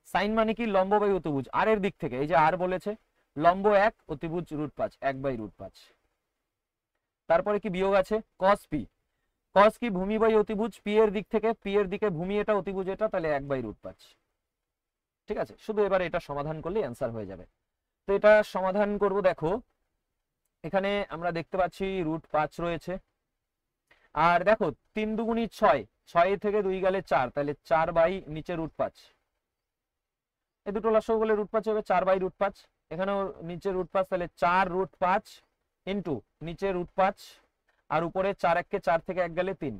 সাইন মানে কি? লম্ব বাই অতিভুজ। আর এর দিক থেকে, এই যে আর বলেছে, লম্ব 1, অতিভুজ √5, 1/√5। তারপরে কি বিয়োগ আছে? cos p, cos কি? ভূমি বাই অতিভুজ। পি এর দিক থেকে, পি এর দিকে ভূমি এটা, অতিভুজ এটা, তাহলে 1/√5, ঠিক আছে, শুধু এবার এটা সমাধান করলে অ্যান্সার হয়ে যাবে। তো এটা সমাধান করব, দেখো এখানে আমরা দেখতে পাচ্ছি √5 রয়েছে, আর দেখো 3 দুগুণি 6, 6 থেকে 2 গেলে 4, তাহলে 4 বাই নিচে √5, এই দুটো লসাগু করলে √5 হবে, 4 বাই √5, এখানেও নিচে √5, তাহলে 4√5 ইন্টু নিচে √5, আর উপরে 4 1 কে 4 থেকে 1 গেলে 3,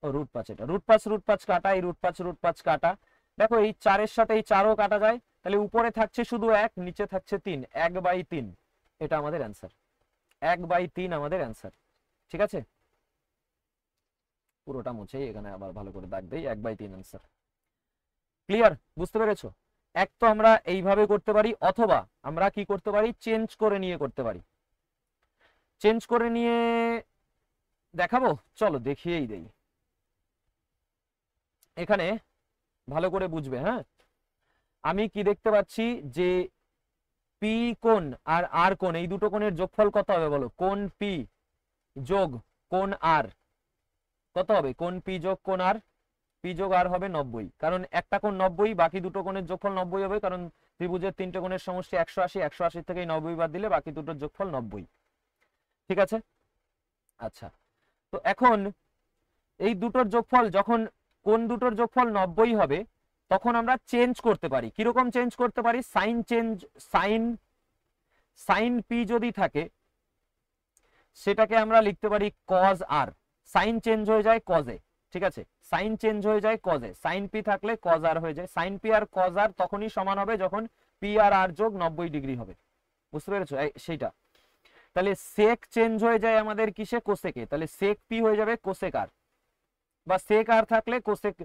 ও √5, এটা √5 কাটা, এই √5 কাটা, দেখো এই 4 এর সাথে এই 4ও কাটা যায়, তাহলে উপরে থাকছে শুধু 1, নিচে থাকছে 3, 1/3, এটা আমাদের অ্যান্সার, 1/3 আমাদের অ্যান্সার। ঠিক আছে, পুরোটা মুছে এখানে আবার ভালো করে দাগ দেই, 1/3 অ্যান্সার। ক্লিয়ার, বুঝতে পেরেছো? এক তো আমরা এইভাবে করতে পারি, অথবা আমরা কি করতে পারি, চেঞ্জ করে নিয়ে করতে পারি। চেঞ্জ করে নিয়ে দেখাবো, চলো দেখিয়েই দেই। এখানে ভালো করে বুঝবে, হ্যাঁ, আমি কি দেখতে পাচ্ছি যে পি কোণ আর আর কোণ, এই দুটো কোণের যোগফল কত হবে বলো? কোণ পি যোগ কোণ আর কত হবে? কোণ পি যোগ কোণ আর, পি যোগ আর হবে 90, কারণ একটা কোণ 90, বাকি দুটো কোণের যোগফল 90 হবে, কারণ ত্রিভুজের 3টে কোণের সমষ্টি 180, 180 থেকে 90 বাদ দিলে বাকি দুটোর যোগফল 90। ঠিক আছে, আচ্ছা, তো এখন এই দুটোর যোগফল, যখন কোণ দুটোর যোগফল 90 হবে, তখন আমরা চেঞ্জ করতে পারি। কিরকম চেঞ্জ করতে পারি? সাইন চেঞ্জ, সাইন পি যদি থাকে সেটাকে আমরা লিখতে পারি কজ আর, সাইন চেঞ্জ হয়ে যায় কজে। ঠিক আছে, সাইন চেঞ্জ হয়ে যায় কজে, সাইন পি থাকলে কজ আর হয়ে যায়। সাইন পি আর কজ আর তখনই সমান হবে যখন পি আর আর যোগ 90 ডিগ্রি হবে, বুঝতে পেরেছো? সেইটা, তাহলে সেক চেঞ্জ হয়ে যায় আমাদের কিসে? কোসেকে, তাহলে সেক পি হয়ে যাবে কোসেক আর, বা সেক আর থাকলে কোসেক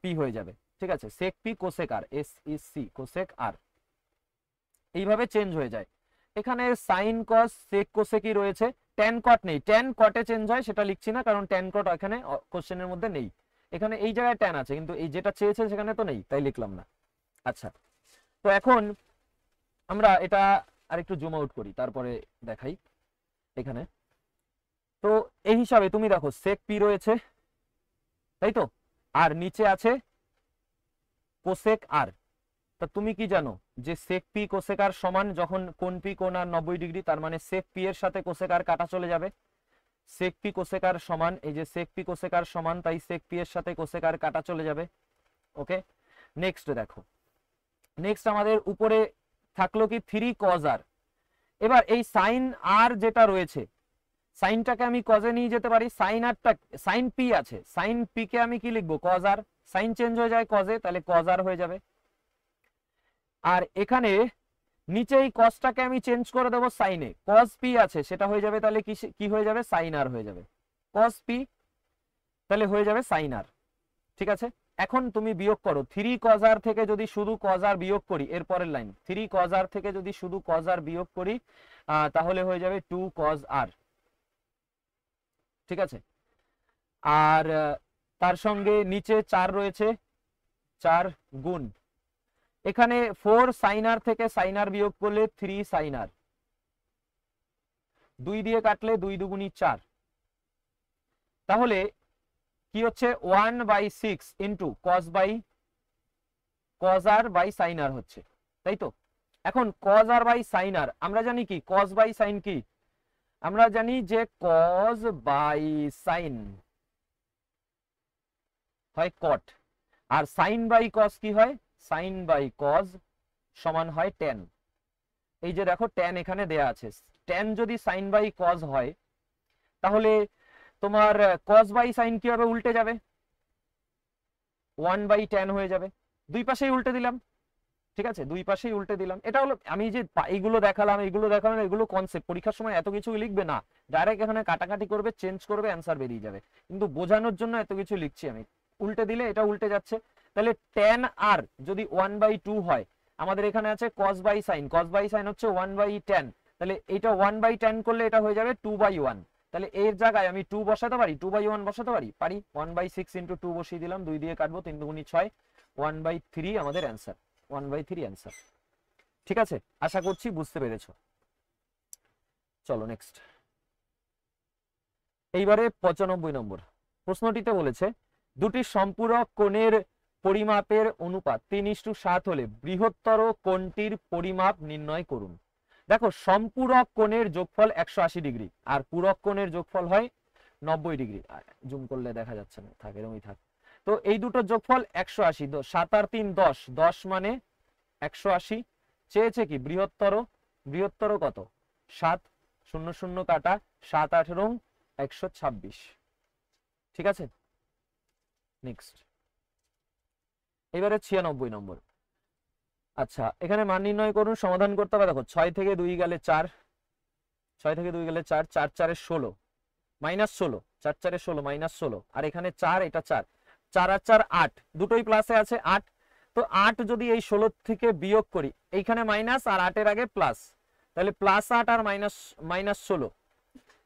পি হয়ে যাবে। ঠিক আছে, সেক পি কোসেক আর, SEC কোসেক আর, এইভাবে চেঞ্জ হয়ে যায়। এখানে সাইন কস সেক কোসেকই রয়েছে, ট্যান কট নেই, ট্যান কটে চেঞ্জ হয় সেটা লিখছি না, কারণ ট্যান কট এখানে কোশ্চেনের মধ্যে নেই। এখানে এই জায়গায় ট্যান আছে, কিন্তু এই যেটা চেয়েছে সেখানে তো নেই, তাই লিখলাম না। আচ্ছা, তো এখন আমরা এটা আরেকটু জুম আউট করি, তারপরে দেখাই এখানে। তো এই হিসাবে তুমি দেখো সেক পি রয়েছে, তাই তো, আর নিচে আছে কোসেক আর। তা তুমি কি জানো যে সেক পি কোসেক আর সমান, যখন কোণ পি কোণ আর 90 ডিগ্রি, তার মানে সেক পি এর সাথে কোসেক আর কাটা চলে যাবে। সেক পি কোসেক আর সমান, এই যে সেক পি কোসেক আর সমান, তাই সেক পি এর সাথে কোসেক আর কাটা চলে যাবে। ওকে, নেক্সট দেখো, নেক্সট আমাদের উপরে থাকলো কি 3 কজ আর। এবার এই সাইন আর যেটা রয়েছে, সাইনটাকে আমি কজে নিয়ে যেতে পারি, সাইন আরটা, সাইন পি আছে, সাইন পি কে আমি কি লিখবো? কজ আর, সাইন চেঞ্জ হয়ে যায় কজে, তাহলে কজ আর হয়ে যাবে। আর এখানে নিচে এই কসটাকে আমি চেঞ্জ করে দেবো সাইনে, কস পি আছে সেটা হয়ে যাবে, তাহলে কি হয়ে যাবে? সাইন আর হয়ে যাবে, কস পি, তাহলে হয়ে যাবে সাইন আর। ঠিক আছে, এখন তুমি বিয়োগ করো, 3 কজ আর থেকে যদি শুধু কজ আর বিয়োগ করি, এর পরের লাইন, 3 কজ আর থেকে যদি শুধু কজ আর বিয়োগ করি, তাহলে হয়ে যাবে 2 কজ আর। ঠিক আছে, আর তার সঙ্গে নিচে 4 রয়েছে, 4 গুণ, এখানে 4 সাইন আর থেকে সাইন আর বিয়োগ করলে 3 সাইন আর, 2 দিয়ে কাটলে 2 দুগুণি 4, তাহলে কি হচ্ছে? 1/6 into cos r by sine r হচ্ছে, তাই তো। এখন cos r by sine r, আমরা জানি কি কজ বাই সাইন কি? আমরা জানি যে কজ বাই সাইন হয় কট, আর সাইন বাই কজ কি হয়? সাইন বাই কজ সমান হয় ট্যান। এই যে দেখো ট্যান এখানে দেয়া আছে, ট্যান যদি সাইন বাই কজ হয়, তাহলে তোমার কজ বাই সাইন কি হবে? উল্টে যাবে, 1/tan হয়ে যাবে। দুই পাশেই উল্টে দিলাম, ঠিক আছে, দুই পাশেই উল্টে দিলাম। এটা হলো, আমি যে এইগুলো দেখালাম, এগুলো কনসেপ্ট, পরীক্ষার সময় এত কিছু লিখবে না, ডাইরেক্ট এখানে কাটাকাটি করবে, চেঞ্জ করবে, অ্যান্সার বেরিয়ে যাবে। কিন্তু বোঝানোর জন্য এত কিছু লিখছি আমি। উল্টে দিলে এটা উল্টে যাচ্ছে, তাহলে ট্যান আর যদি 1/2 হয়, আমাদের এখানে আছে cos by sine, cos by sine হচ্ছে 1/tan, তাহলে এটা 1/tan করলে এটা হয়ে যাবে 2/1, তাহলে এর জায়গায় আমি 2 বসাতে পারি, 2/1 বসাতে পারি 1/6 ইন্টু 2 বসিয়ে দিলাম, 2 দিয়ে কাটবো, 3 দুগুণি 6, 1/3 আমাদের অ্যান্সার, 1/3 অ্যান্সার। ঠিক আছে, আশা করছি বুঝতে পেরেছো। চলো নেক্সট, এইবারে 95 নম্বর প্রশ্নটিতে বলেছে দুটি সম্পূরক কোণের পরিমাপের অনুপাত 3:7 হলে বৃহত্তর কোণটির পরিমাপ নির্ণয় করুন। দেখো সম্পূরক কোণের যোগফল 180 ডিগ্রি আর পূরক কোণের যোগফল হয় 90 ডিগ্রি। জুম করলে দেখা যাচ্ছে না, থাক এরকমই থাক। তো এই দুটো যোগফল 180, 7 আর 3 10, 10 মানে 180। চেয়েছে কি বৃহত্তর, বৃহত্তর কত 7, 0 0 কাটা, 7 18 126। ঠিক আছে, নেক্সট। এবারে 96 নম্বর। আচ্ছা এখানে মান নির্ণয় করুন, সমাধান করতে হবে। দেখো 6 থেকে 2 গেলে 4, 6 থেকে 2 গেলে 4, 4 4 এ 16 মাইনাস 16, 4 4 এ 16 মাইনাস 16, আর এখানে 4, এটা 4, 4 আর 4 8, দুটোই প্লাসে আছে 8। তো 8 যদি এই 16 থেকে বিয়োগ করি, এইখানে মাইনাস আর 8 এর আগে প্লাস, তাহলে প্লাস 8 আর মাইনাস মাইনাস 16,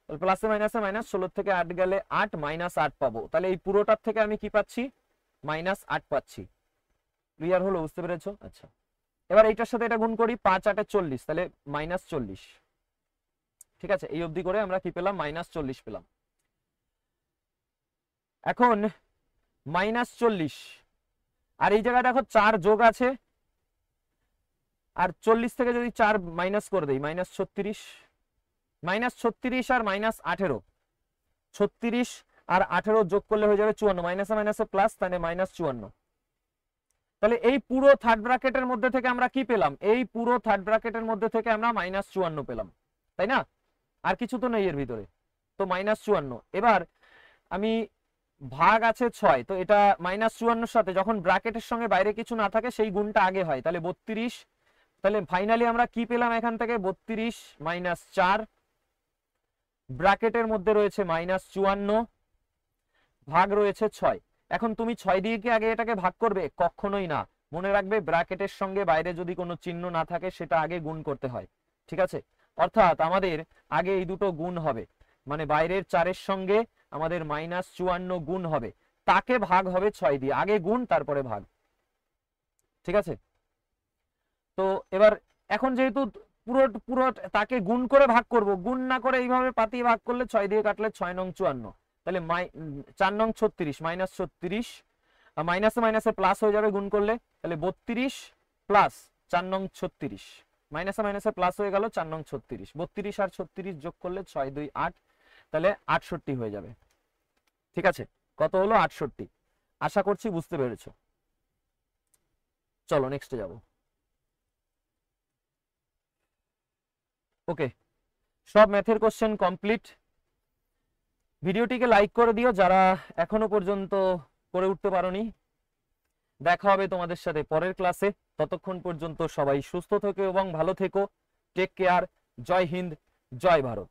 তাহলে প্লাসে মাইনাসে মাইনাস, 16 থেকে 8 গেলে 8, মাইনাস 8 পাবো। তাহলে এই পুরোটার থেকে আমি কি পাচ্ছি, মাইনাস 8 পাচ্ছি। ক্লিয়ার হলো, বুঝতে পেরেছো? আচ্ছা এবার এইটার সাথে এটা গুণ করি, 5 8 এ 40, তাহলে মাইনাস 40। ঠিক আছে, এই অবধি করে আমরা কি পেলাম, মাইনাস 40 পেলাম। এখন মাইনাস 40 আর এই জায়গাটা দেখো 4 যোগ আছে, আর 40 থেকে যদি 4 মাইনাস করে দেই, মাইনাস 36, মাইনাস 36 আর মাইনাস 18, 36 আর 18 যোগ করলে হয়ে যাবে 54, মাইনাসে মাইনাসে প্লাস, তাহলে মাইনাস 54। তাহলে এই পুরো থার্ড ব্র্যাকেটের মধ্যে থেকে আমরা কি পেলাম, এই পুরো থার্ড ব্র্যাকেটের মধ্যে থেকে আমরা মাইনাস 54 পেলাম, তাই না? আর কিছু তো নেই এর ভিতরে, তো মাইনাস 54। এবার আমি ভাগ আছে 6, তো এটা মাইনাস 54 সাথে যখন ব্র্যাকেটের সঙ্গে বাইরে কিছু না থাকে সেই গুণটা আগে হয়, তাহলে 32। তাহলে ফাইনালি আমরা কি পেলাম এখান থেকে, 32 মাইনাস 4, ব্র্যাকেটের মধ্যে রয়েছে মাইনাস 54, ভাগ রয়েছে 6। এখন তুমি 6 দিয়ে কি আগে এটাকে ভাগ করবে? কখনোই না। মনে রাখবে ব্র্যাকেটের সঙ্গে বাইরে যদি কোনো চিহ্ন না থাকে সেটা আগে গুণ করতে হয়। ঠিক আছে, অর্থাৎ আমাদের আগে এই দুটো গুণ হবে, মানে বাইরের 4-এর সঙ্গে আমাদের মাইনাস 54 গুণ হবে, তাকে ভাগ হবে 6 দিয়ে, আগে গুণ তারপরে ভাগ। ঠিক আছে, তো এবার এখন যেহেতু পুরো পুরো তাকে গুণ করে ভাগ করব, গুণ না করে এইভাবে পাতিয়ে ভাগ করলে 6 দিয়ে কাটলে 6 নং 54, তাহলে 4 নং 36, মাইনাস 36, মাইনাসে মাইনাসে প্লাস হয়ে যাবে গুণ করলে, তাহলে 32 প্লাস 4 নং 36, মাইনাসে মাইনাসে প্লাস হয়ে গেল 4 নং 36, 32 আর 36 যোগ করলে 6 2 8, তাহলে 68 হয়ে যাবে। ঠিক আছে, কত হলো, 68। আশা করছি বুঝতে পেরেছো। চলো নেক্সটে যাব। ওকে, সব ম্যাথের কোশ্চেন কমপ্লিট। ভিডিওটিকে লাইক করে দিও যারা এখনো পর্যন্ত করে উঠতে পারোনি। দেখা হবে তোমাদের সাথে পরের ক্লাসে। ততক্ষণ পর্যন্ত সবাই সুস্থ থেকো এবং ভালো থেকো। Take care. জয় হিন্দ, জয় ভারত।